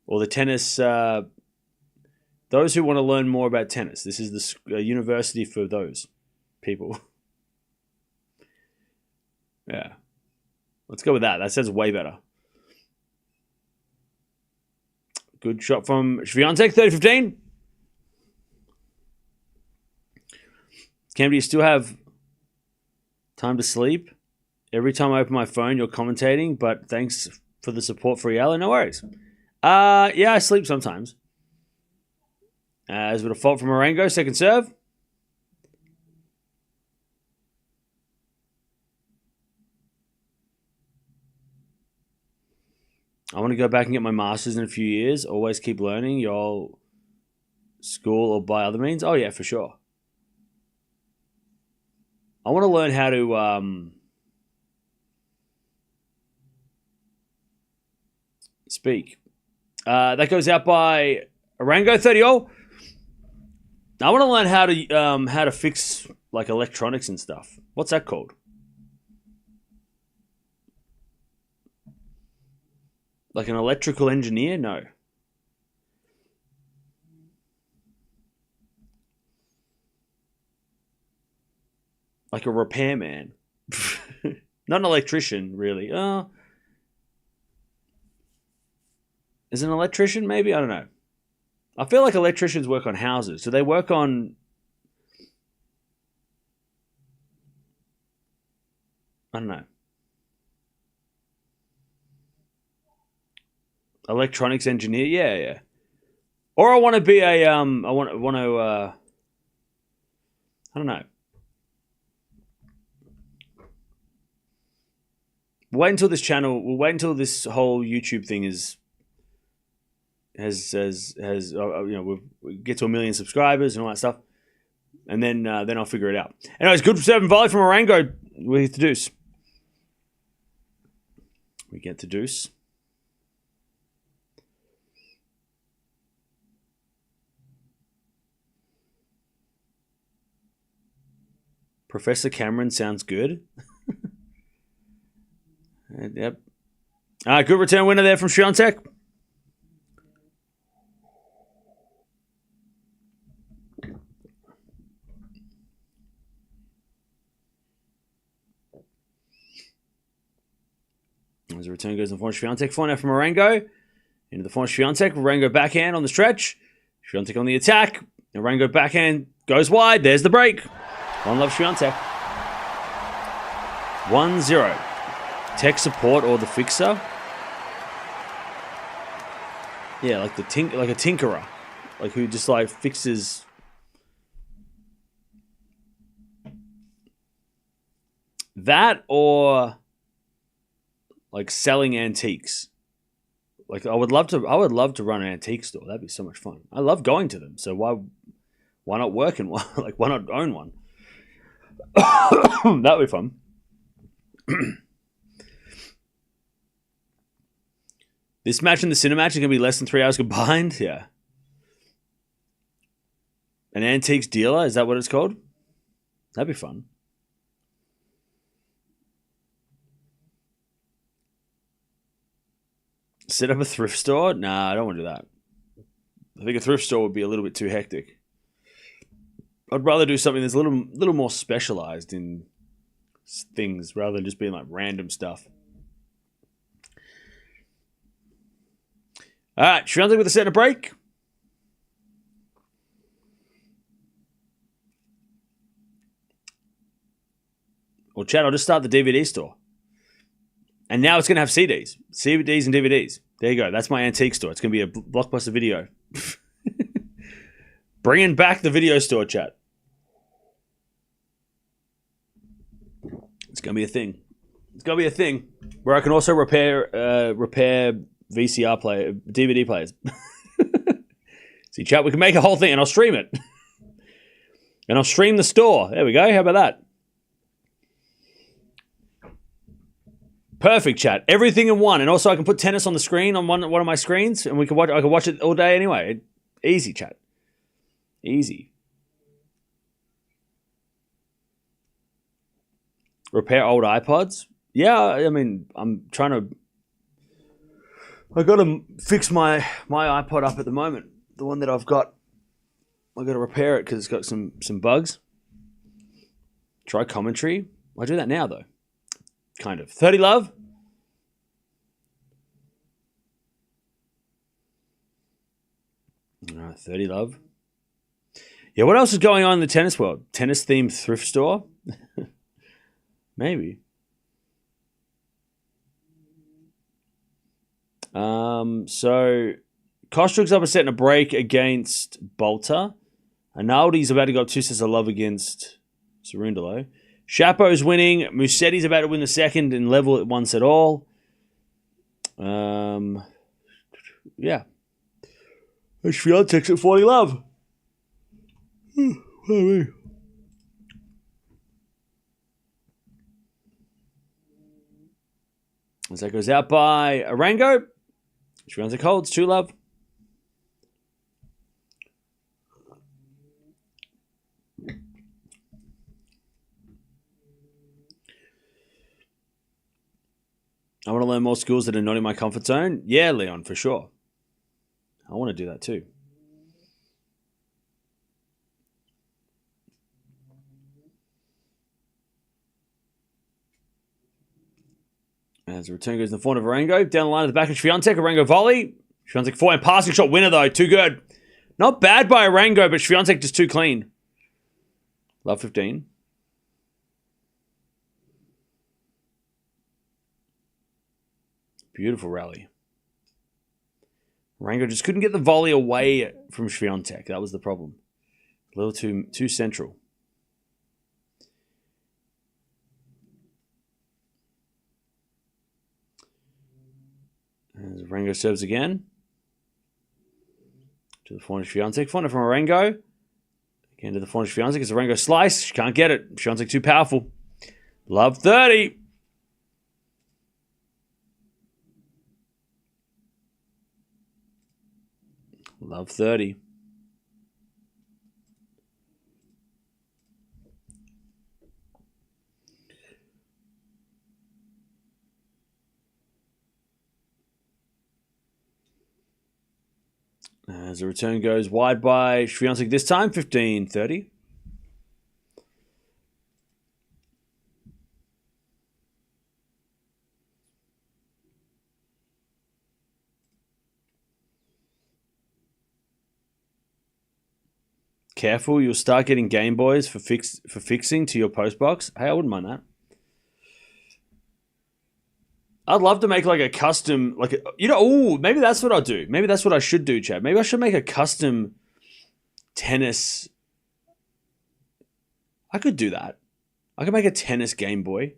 A: Or the tennis... those who want to learn more about tennis. This is the university for those people. Yeah. Let's go with that. That sounds way better. Good shot from Swiatek, 30-15. Cam, do you still have time to sleep? Every time I open my phone, you're commentating, but thanks for the support for Eala. No worries. Yeah, I sleep sometimes. As with a fault from Arango, second serve. I want to go back and get my master's in a few years. Always keep learning. Y'all school or by other means. Oh, yeah, for sure. I want to learn how to speak. That goes out by Arango 30-all. I want to learn how to fix like electronics and stuff. What's that called? Like an electrical engineer? No. Like a repairman. Not an electrician, really. Is an electrician, maybe? I don't know. I feel like electricians work on houses. Do they work on... I don't know. Electronics engineer? Yeah. Or I want to be a... I want to... I don't know. Wait until this channel... We'll wait until this whole YouTube thing is... Has we get to 1 million subscribers and all that stuff, and then I'll figure it out. Anyways, good 7 volley from Arango. We get to deuce. Professor Cameron sounds good. Yep. Good return winner there from Swiatek. As the return goes in the forehand Swiatek. Forehand from Arango. Into the forehand Swiatek. Arango backhand on the stretch. Swiatek on the attack. Arango backhand goes wide. There's the break. One love Swiatek. 1-0. Tech support or the fixer. Yeah, like a tinkerer. Like who just like fixes... That or... like selling antiques. Like I would love to run an antique store. That'd be so much fun. I love going to them. So why not work in one? Like why not own one? That'd be fun. This match and the Sinner match are gonna be less than 3 hours combined. Yeah. An antiques dealer, is that what it's called? That'd be fun. Set up a thrift store? Nah, I don't want to do that. I think a thrift store would be a little bit too hectic. I'd rather do something that's a little more specialized in things rather than just being like random stuff. All right, Swiatek with a set and a break. Well, Chad, I'll just start the DVD store. And now it's going to have CDs and DVDs. There you go. That's my antique store. It's going to be a Blockbuster Video. Bringing back the video store, chat. It's going to be a thing. It's going to be a thing where I can also repair VCR DVD players. See, chat, we can make a whole thing and I'll stream it. And I'll stream the store. There we go. How about that? Perfect, chat. Everything in one. And also I can put tennis on the screen on one of my screens and I can watch it all day anyway. Easy, chat. Easy. Repair old iPods? Yeah, I mean, I'm trying to... I got to fix my iPod up at the moment. The one that I've got. I got to repair it because it's got some bugs. Try commentary. I do that now, though. Kind of. 30 love. All right, 30 love. Yeah, what else is going on in the tennis world? Tennis-themed thrift store? Maybe. So Kostrik's up a set and a break against Bolter. Analdi's about to go up 2 sets of love against Cerundolo. Chapo's winning. Musetti's about to win the second and level at 1 set all. Yeah. Swiatek's at 40 love. As that goes out by Arango. Swiatek holds. 2-love. I want to learn more skills that are not in my comfort zone. Yeah, Leon, for sure. I want to do that too. As the return goes in the forehand of Arango. Down the line at the back of Swiatek. Arango volley. Swiatek forehand passing shot winner though. Too good. Not bad by Arango, but Swiatek just too clean. Love 15. Beautiful rally. Arango just couldn't get the volley away from Swiatek. That was the problem. A little too central. As Arango serves again. To the forehand of Swiatek. Forehand from Arango. Again to the forehand of Swiatek. It's Arango slice. She can't get it. Swiatek too powerful. Love 30. Love 30. As the return goes wide by Swiatek this time, 15-30. Careful, you'll start getting Game Boys for fixing to your post box. Hey, I wouldn't mind that. I'd love to make like a custom, maybe that's what I'll do. Maybe that's what I should do, Chad. Maybe I should make a custom tennis. I could do that. I could make a tennis Game Boy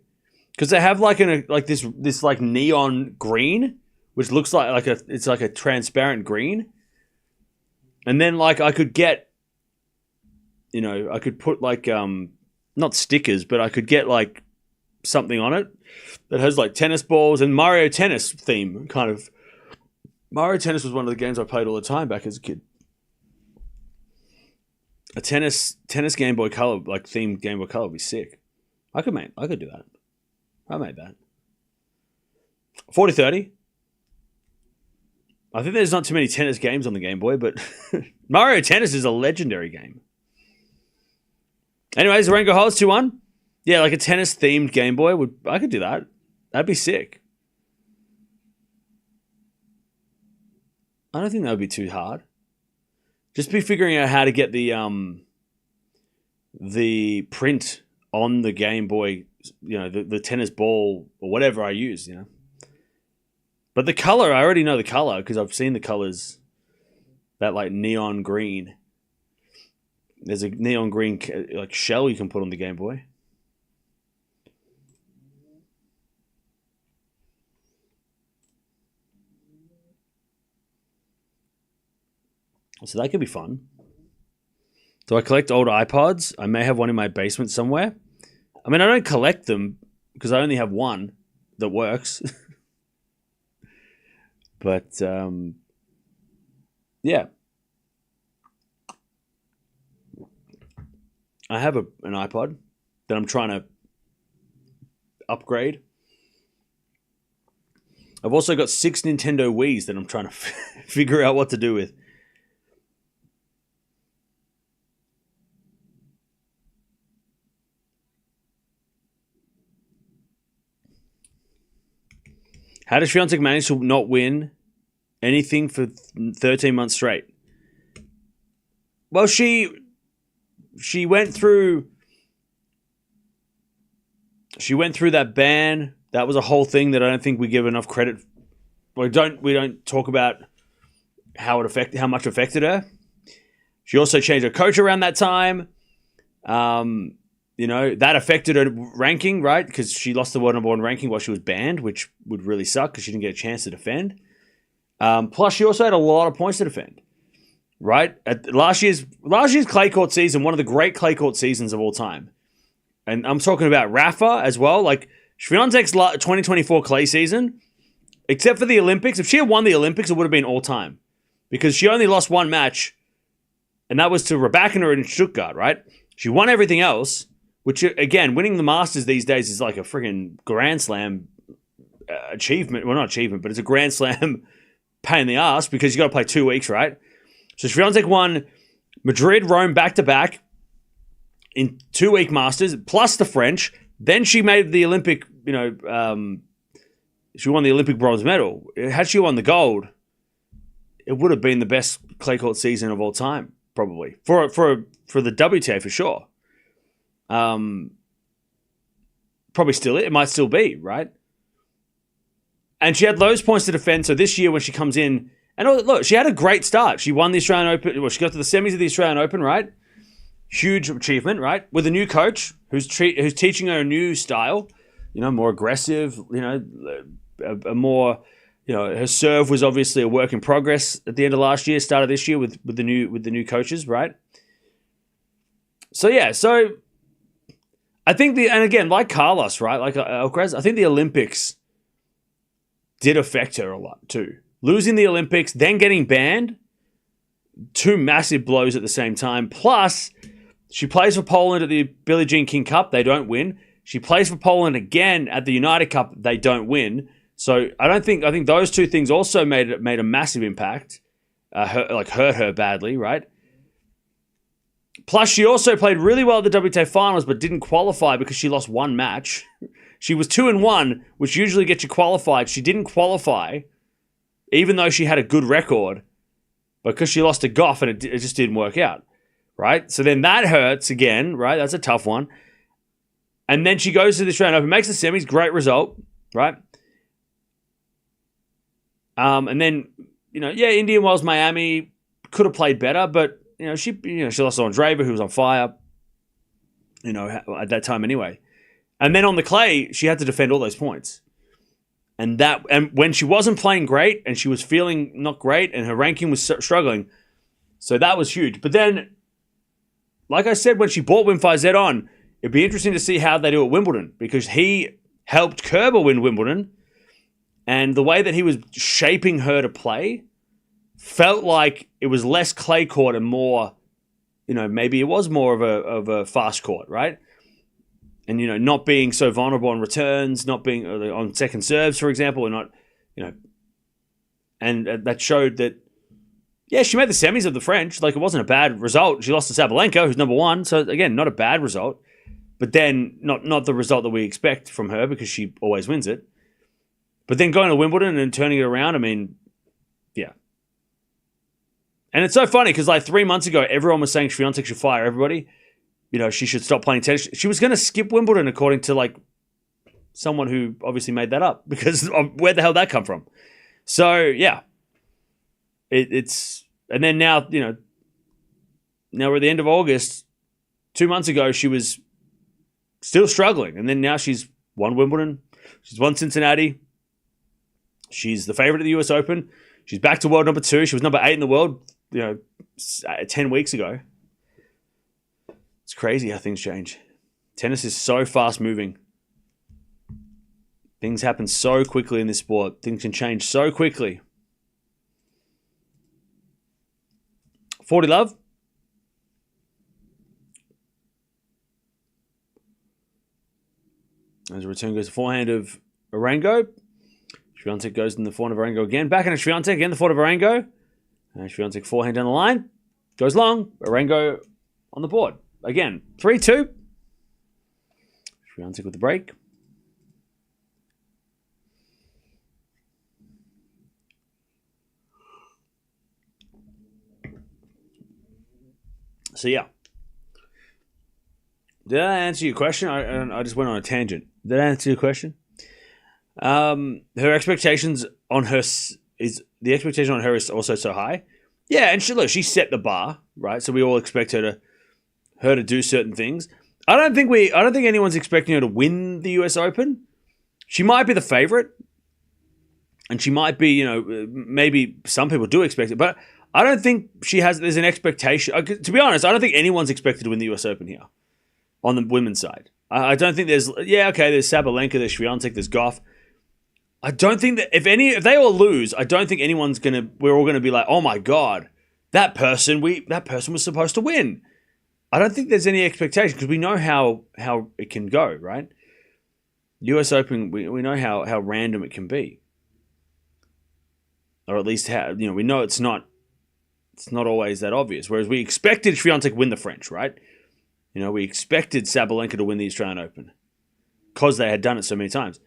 A: because they have this neon green, which looks like it's like a transparent green, and then I could get. I could put not stickers, but I could get something on it that has tennis balls and Mario Tennis theme kind of. Mario Tennis was one of the games I played all the time back as a kid. A tennis Game Boy Color, themed Game Boy Color would be sick. I could do that. I made that. 40-30. I think there's not too many tennis games on the Game Boy, but Mario Tennis is a legendary game. Anyways, Arango holds 2-1. Yeah, a tennis-themed Game Boy. I could do that. That'd be sick. I don't think that would be too hard. Just be figuring out how to get the print on the Game Boy, the tennis ball or whatever I use, But the color, I already know the color because I've seen the colors. That neon green. There's a neon green shell you can put on the Game Boy. So that could be fun. Do I collect old iPods? I may have one in my basement somewhere. I mean, I don't collect them because I only have one that works. But, yeah. I have an iPod that I'm trying to upgrade. I've also got 6 Nintendo Wiis that I'm trying to figure out what to do with. How does Swiatek manage to not win anything for 13 months straight? Well, she went through that ban. That was a whole thing that I don't think we give enough credit. We don't talk about how much affected her. She also changed her coach around that time. That affected her ranking, right? Because she lost the world number 1 ranking while she was banned, which would really suck because she didn't get a chance to defend. Plus, she also had a lot of points to defend. Right? At last year's clay court season, one of the great clay court seasons of all time. And I'm talking about Rafa as well. Swiatek's 2024 clay season, except for the Olympics, if she had won the Olympics, it would have been all time. Because she only lost one match, and that was to Raducanu in Stuttgart, right? She won everything else, which, again, winning the Masters these days is like a freaking Grand Slam achievement. Well, not achievement, but it's a Grand Slam pain in the ass because you got to play 2 weeks, right? So Swiatek won Madrid, Rome back-to-back in 2-week Masters, plus the French. Then she made the Olympic, she won the Olympic bronze medal. Had she won the gold, it would have been the best clay court season of all time, probably. For the WTA, for sure. Probably still it might still be, right? And she had those points to defend. So this year when she comes in, and look, she had a great start. She won the Australian Open. Well, she got to the semis of the Australian Open, right? Huge achievement, right? With a new coach who's teaching her a new style, more aggressive, a more, her serve was obviously a work in progress at the end of last year, started this year with the new coaches, right? So yeah, I think and again, like Carlos, right? Like Alcaraz, I think the Olympics did affect her a lot too. Losing the Olympics, then getting banned, 2 massive blows at the same time. Plus, she plays for Poland at the Billie Jean King Cup. They don't win. She plays for Poland again at the United Cup. They don't win. So I think those 2 things also made a massive impact, hurt her badly, right? Plus, she also played really well at the WTA finals, but didn't qualify because she lost 1 match. She was 2-1, which usually gets you qualified. She didn't qualify, even though she had a good record, because she lost to Gauff and it just didn't work out, right? So then that hurts again, right? That's a tough one. And then she goes to the Australian Open, makes the semis, great result, right? And then, Indian Wells, Miami could have played better, but she lost to Andreeva, who was on fire, at that time anyway. And then on the clay, she had to defend all those points. And when she wasn't playing great and she was feeling not great and her ranking was struggling, so that was huge. But then, like I said, when she brought Wim Fizet on, it'd be interesting to see how they do at Wimbledon because he helped Kerber win Wimbledon. And the way that he was shaping her to play felt like it was less clay court and more, maybe it was more of a fast court, right? And, not being so vulnerable on returns, not being on second serves, for example, or not, and that showed that, yeah, she made the semis of the French. Like, it wasn't a bad result. She lost to Sabalenka, who's number 1. So, again, not a bad result. But then, not the result that we expect from her because she always wins it. But then going to Wimbledon and turning it around, I mean, yeah. And it's so funny because, 3 months ago, everyone was saying Swiatek should fire everybody. She should stop playing tennis. She was going to skip Wimbledon according to, someone who obviously made that up because where the hell did that come from? So, yeah. It's... And then now, now we're at the end of August. 2 months ago, she was still struggling. And then now she's won Wimbledon. She's won Cincinnati. She's the favorite at the US Open. She's back to world number 2. She was number 8 in the world, 10 weeks ago. It's crazy how things change. Tennis is so fast moving. Things happen so quickly in this sport. Things can change so quickly. 40 love. As a return goes the forehand of Arango. Swiatek goes in the forehand of Arango again. Back in Swiatek, again the forehand of Arango. And Swiatek forehand down the line. Goes long. Arango on the board. Again, 3-2. Swiatek with the break. So, yeah. Did I answer your question? I just went on a tangent. Did I answer your question? Her expectations on her is also so high. Yeah, and she set the bar, right? So we all expect her to do certain things. I don't think anyone's expecting her to win the US Open. She might be the favorite, and she might be, maybe some people do expect it, but I don't think there's an expectation. To be honest, I don't think anyone's expected to win the US Open here on the women's side. I don't think there's there's Sabalenka, there's Swiatek, there's Gauff. I don't think that if they all lose, I don't think we're all gonna be like, oh my god, that person was supposed to win. I don't think there's any expectation because we know how it can go, right? US Open, we know how random it can be. Or at least how, we know it's not always that obvious. Whereas we expected Swiatek to win the French, right? We expected Sabalenka to win the Australian Open because they had done it so many times.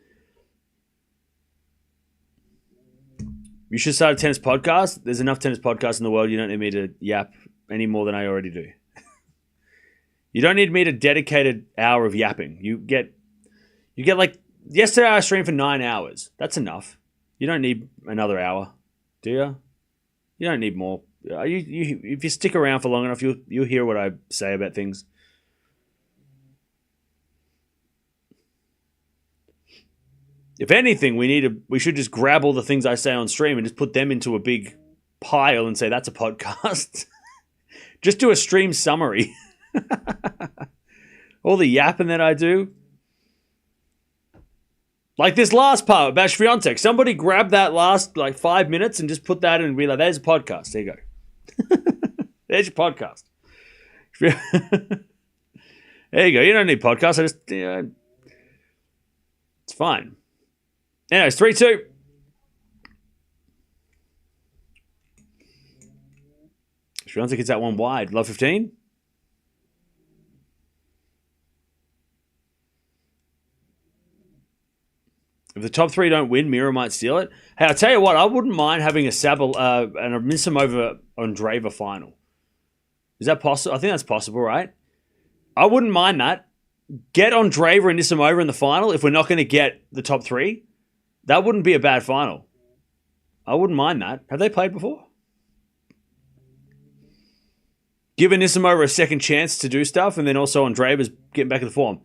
A: You should start a tennis podcast. There's enough tennis podcasts in the world. You don't need me to yap any more than I already do. You don't need me to dedicate an hour of yapping. You get like yesterday I streamed for 9 hours. That's enough. You don't need another hour, do you? You don't need more. If you stick around for long enough, you'll hear what I say about things. If anything, we should just grab all the things I say on stream and just put them into a big pile and say that's a podcast. Just do a stream summary. All the yapping that I do. Like this last part about Swiatek. Somebody grab that last 5 minutes and just put that in and be like, there's a podcast. There you go. There's your podcast. There you go. You don't need podcasts. It's fine. Anyways, 3-2. Swiatek hits that one wide. Love 15. If the top three don't win, Mirra might steal it. Hey, I'll tell you what, I wouldn't mind having a and a Nissimova Andreeva final. Is that possible? I think that's possible, right? I wouldn't mind that. Get Andreeva and Nissimova in the final if we're not going to get the top three. That wouldn't be a bad final. I wouldn't mind that. Have they played before? Give Nissimova a second chance to do stuff, and then also Andreeva's getting back in the form.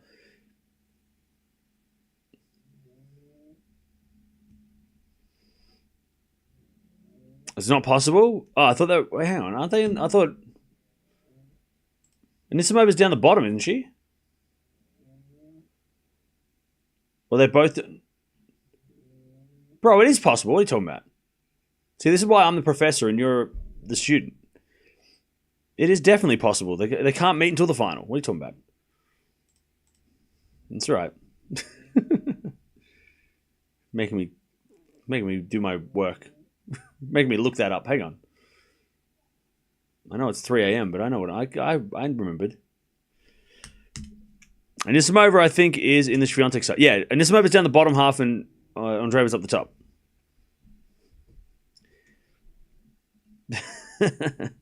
A: It's not possible? Oh, I thought that... Wait, hang on. Aren't they in... I thought... Nissimova's down the bottom, isn't she? Well, they're both... Bro, it is possible. What are you talking about? See, this is why I'm the professor and you're the student. It is definitely possible. They can't meet until the final. What are you talking about? That's right. Making me do my work. Making me look that up. Hang on. I know it's 3 a.m., but I know what I remembered. And Nissimova, I think, is in the Swiatek side. Yeah, and Nissimova's down the bottom half and Andreeva's up the top.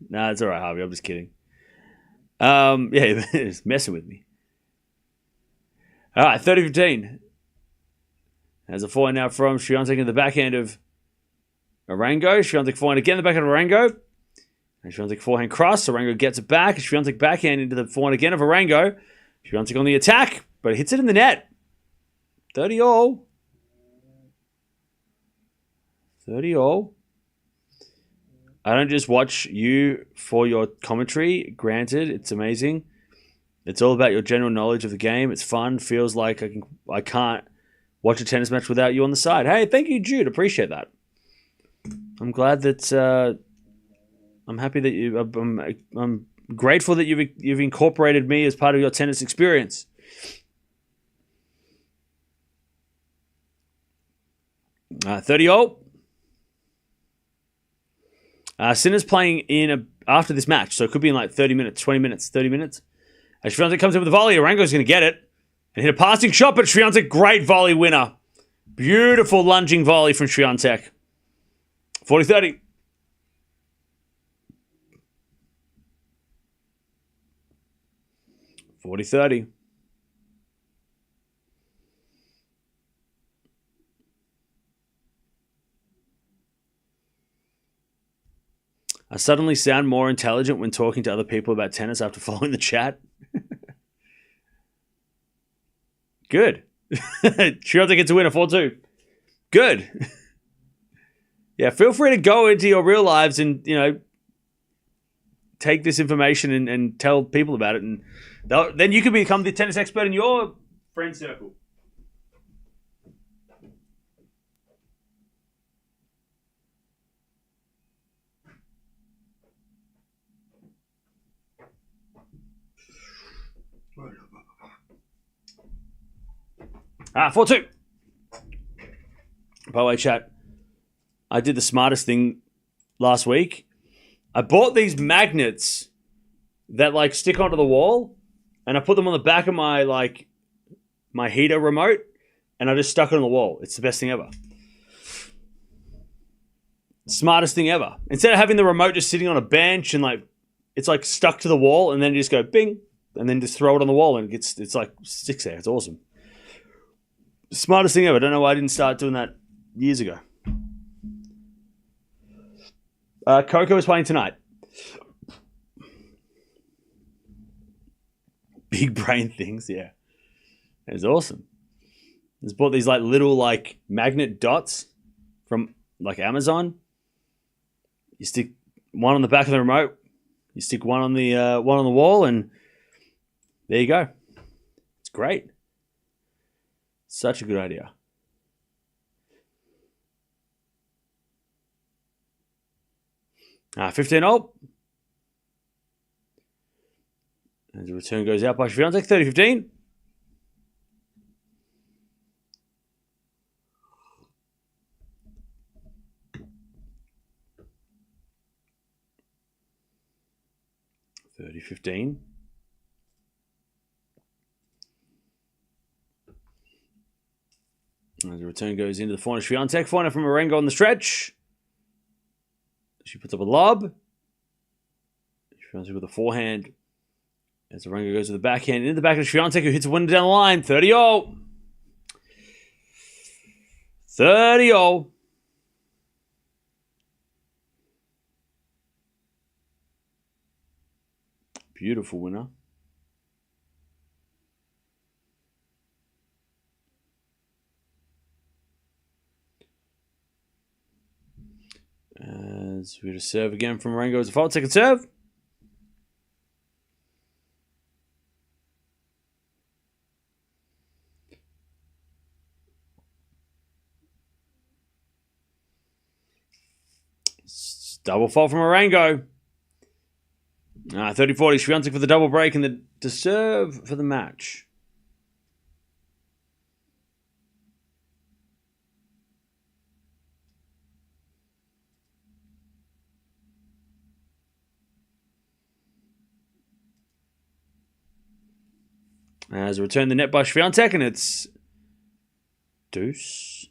A: Nah, it's all right, Harvey. I'm just kidding. Yeah, it's messing with me. All right, 30-15. There's a forehand now from Swiatek in the backhand of Arango. Swiatek forehand again in the backhand of Arango. And Swiatek forehand cross. Arango gets it back. Swiatek backhand into the forehand again of Arango. Swiatek on the attack, but it hits it in the net. 30-all. 30-all. I don't just watch you for your commentary. Granted, it's amazing. It's all about your general knowledge of the game. It's fun. Feels like I can't watch a tennis match without you on the side. Hey, thank you, Jude. Appreciate that. I'm glad that I'm happy that you. I'm grateful that you've incorporated me as part of your tennis experience. Uh, 30-all. Sinner's playing after this match, so it could be in like 30 minutes, 20 minutes, 30 minutes. As Swiatek comes in with a volley, Arango's going to get it and hit a passing shot, but Swiatek, great volley winner. Beautiful lunging volley from Swiatek. 40-30. I suddenly sound more intelligent when talking to other people about tennis after following the chat. Good. Swiatek gets a winner, 4-2. Good. Yeah, feel free to go into your real lives and, take this information and tell people about it. And then you can become the tennis expert in your Friend circle. Ah, 4-2. By the way, chat, I did the smartest thing last week. I bought these magnets that like stick onto the wall, and I put them on the back of my my heater remote, and I just stuck it on the wall. It's the best thing ever. Smartest thing ever. Instead of having the remote just sitting on a bench and like it's like stuck to the wall, and then you just go bing, and then just throw it on the wall, and it's like sticks there. It's awesome. Smartest thing ever. I don't know why I didn't start doing that years ago. Coco is playing tonight. Big brain things, yeah. It's awesome. Just bought these like little like magnet dots from like Amazon. You stick one on the back of the remote. You stick one on the wall, and there you go. It's great. Such a good idea. Ah, 15-all. As the return goes out by Swiatek, 30-15. $30-15. As the return goes into the forehand of Swiatek. Forehand from Arango on the stretch. She puts up a lob. Swiatek with a forehand. As Arango goes to the backhand. Into the back of Swiatek, who hits a winner down the line. 30-all. 30-all. Beautiful winner. As we just serve again from Arango as a fault. Second serve. Double fault from Arango. 30-40. Swiatek for the double break and the serve for the match. As a return the net by Swiatek, and it's deuce.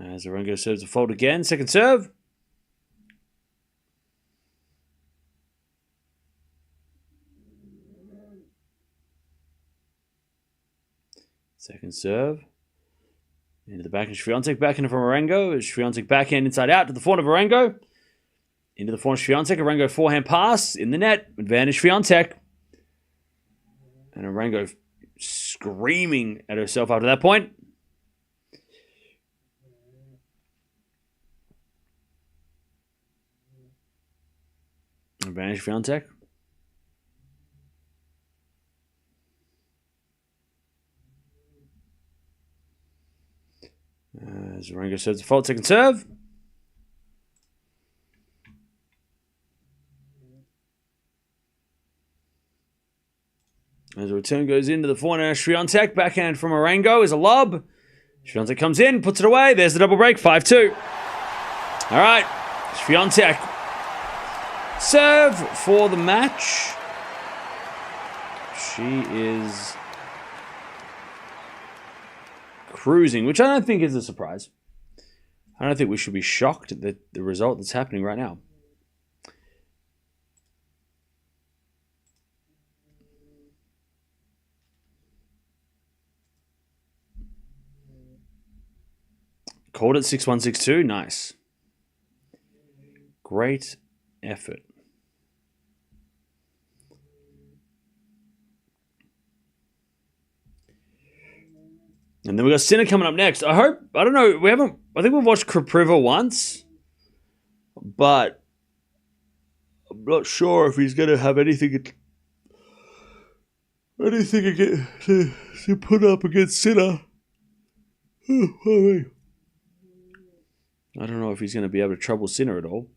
A: As Arango serves a fault again. Second serve. Second serve. Into the back of Swiatek. Backhand from Arango. Swiatek backhand inside out to the forehand of Arango. Into the forehand of Swiatek. Arango forehand pass in the net. Advantage Swiatek. And Arango screaming at herself after that point. Advantage Swiatek. As Arango serves the fault, second serve. As the return goes into the forehand, Swiatek. Backhand from Arango is a lob. Swiatek comes in, puts it away. There's the double break, 5-2. All right, Swiatek. Serve for the match. She is cruising, which I don't think is a surprise. I don't think we should be shocked at the result that's happening right now. Called it 6-1, 6-2. Nice. Great effort. And then we got Sinner coming up next. I don't know, I think we've watched Kripriva once, but I'm not sure if he's going to have anything to put up against Sinner. I don't know if he's going to be able to trouble Sinner at all.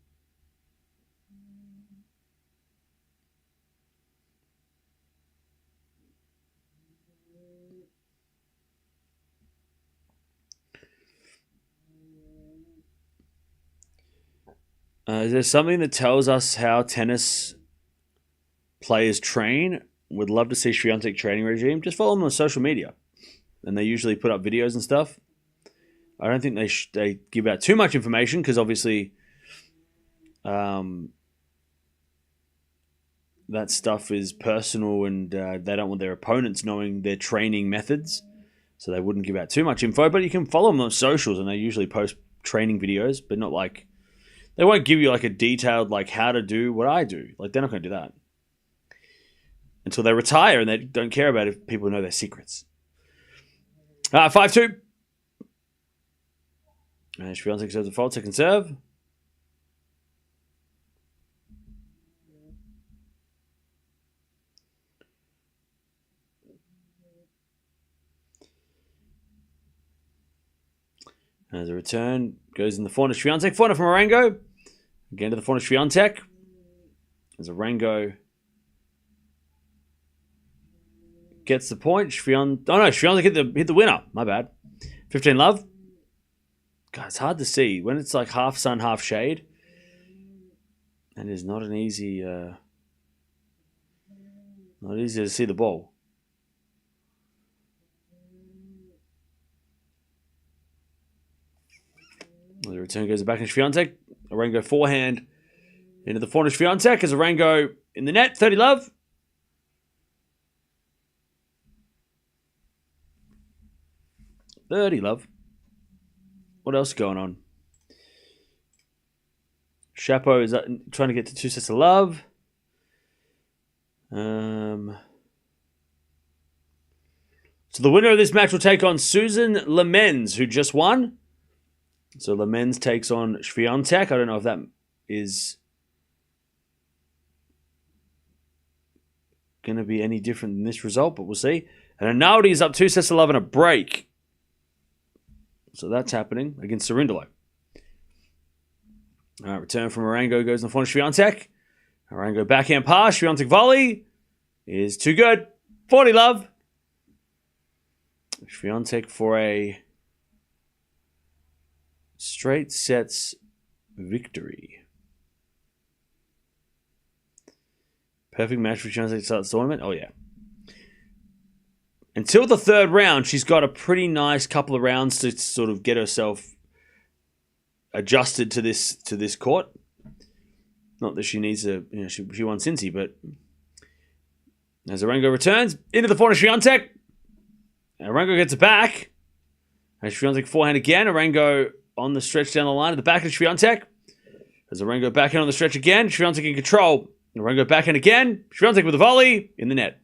A: Is there something that tells us how tennis players train? Would love to see Swiatek training regime. Just follow them on social media, and they usually put up videos and stuff. I don't think they give out too much information because obviously, that stuff is personal, and they don't want their opponents knowing their training methods, so they wouldn't give out too much info. But you can follow them on socials, and they usually post training videos, but not like. They won't give you like a detailed like how to do what I do. Like they're not going to do that until they retire, and they don't care about if people know their secrets. 5-2. And Swiatek serves a fault, second serve. As a return, goes in the forehand of Swiatek. Forehand from Arango. Again to the forehand of Swiatek. As Arango gets the point. Swiatek hit the winner. My bad. 15 love. God, it's hard to see. When it's like half sun, half shade. And it's not an easy... not easy to see the ball. The return goes back in Swiatek. Arango forehand into the forehand of Swiatek as Arango in the net. 30 love. What else is going on? Chapeau is trying to get to 2 sets of love. So the winner of this match will take on Susan Lemens, who just won. So Lemens takes on Swiatek. I don't know if that is going to be any different than this result, but we'll see. And Rinaldi is up 2 sets to love and a break. So that's happening against Cerundolo. All right, return from Arango goes in the front of Swiatek. Arango backhand pass. Swiatek volley is too good. 40 love. Swiatek for a straight sets victory. Perfect match for Swiatek to start the tournament. Oh, yeah. Until the third round, she's got a pretty nice couple of rounds to sort of get herself adjusted to this court. Not that she needs she won Cincy, but as Arango returns into the forehand of Swiatek, Arango gets it back. And Swiatek forehand again. Arango on the stretch down the line at the back of Swiatek. As Arango backhand on the stretch again. Swiatek in control. Arango backhand again. Swiatek with a volley in the net.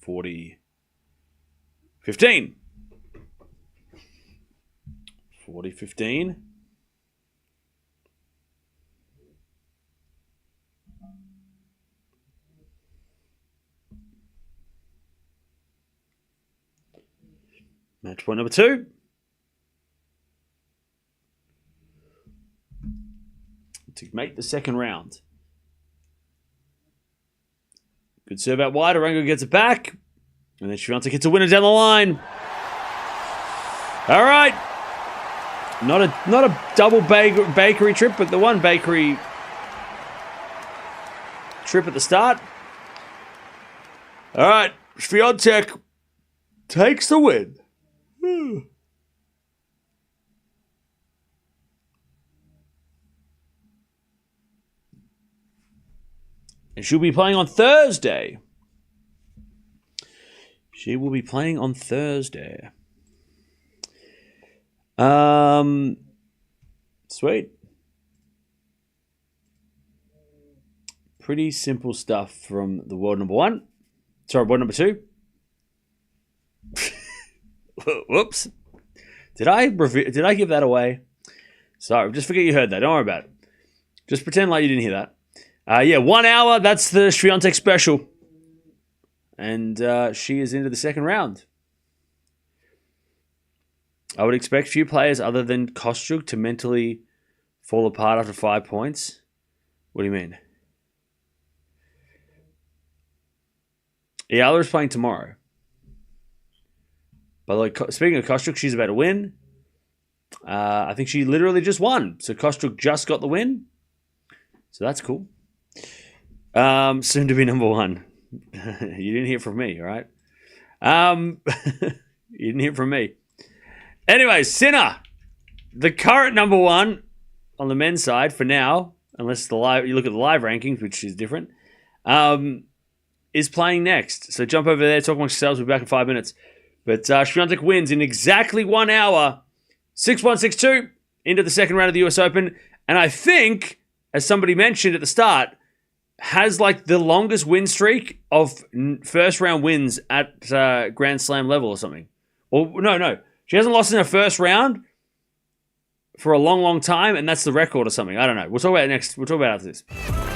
A: 40-15. 40-15. Match point number 2. To make the second round. Good serve out wide. Arango gets it back. And then Swiatek hits a winner down the line. All right. Not a double bakery trip, but the one bakery trip at the start. All right. Swiatek takes the win. And she'll be playing on Thursday. She will be playing on Thursday. Sweet. Pretty simple stuff from the world number 1. Sorry, world number 2. Whoops. Did I give that away? Sorry, just forget you heard that. Don't worry about it. Just pretend like you didn't hear that. 1 hour. That's the Swiatek special. And she is into the second round. I would expect few players other than Kostyuk to mentally fall apart after 5 points. What do you mean? Eala is playing tomorrow. By the way, speaking of Kostyuk, she's about to win. I think she literally just won. So Kostyuk just got the win. So that's cool. Soon to be number one. You didn't hear from me, all right? You didn't hear from me. Anyway, Sinner, the current number one on the men's side for now, unless you look at the live rankings, which is different, is playing next. So jump over there, talk amongst yourselves. We'll be back in 5 minutes. But Swiatek wins in exactly 1 hour, 6-1, 6-2, into the second round of the US Open. And I think, as somebody mentioned at the start, has like the longest win streak of first round wins at Grand Slam level or something. Or no. She hasn't lost in her first round for a long, long time, and that's the record or something. I don't know. We'll talk about it next. We'll talk about it after this.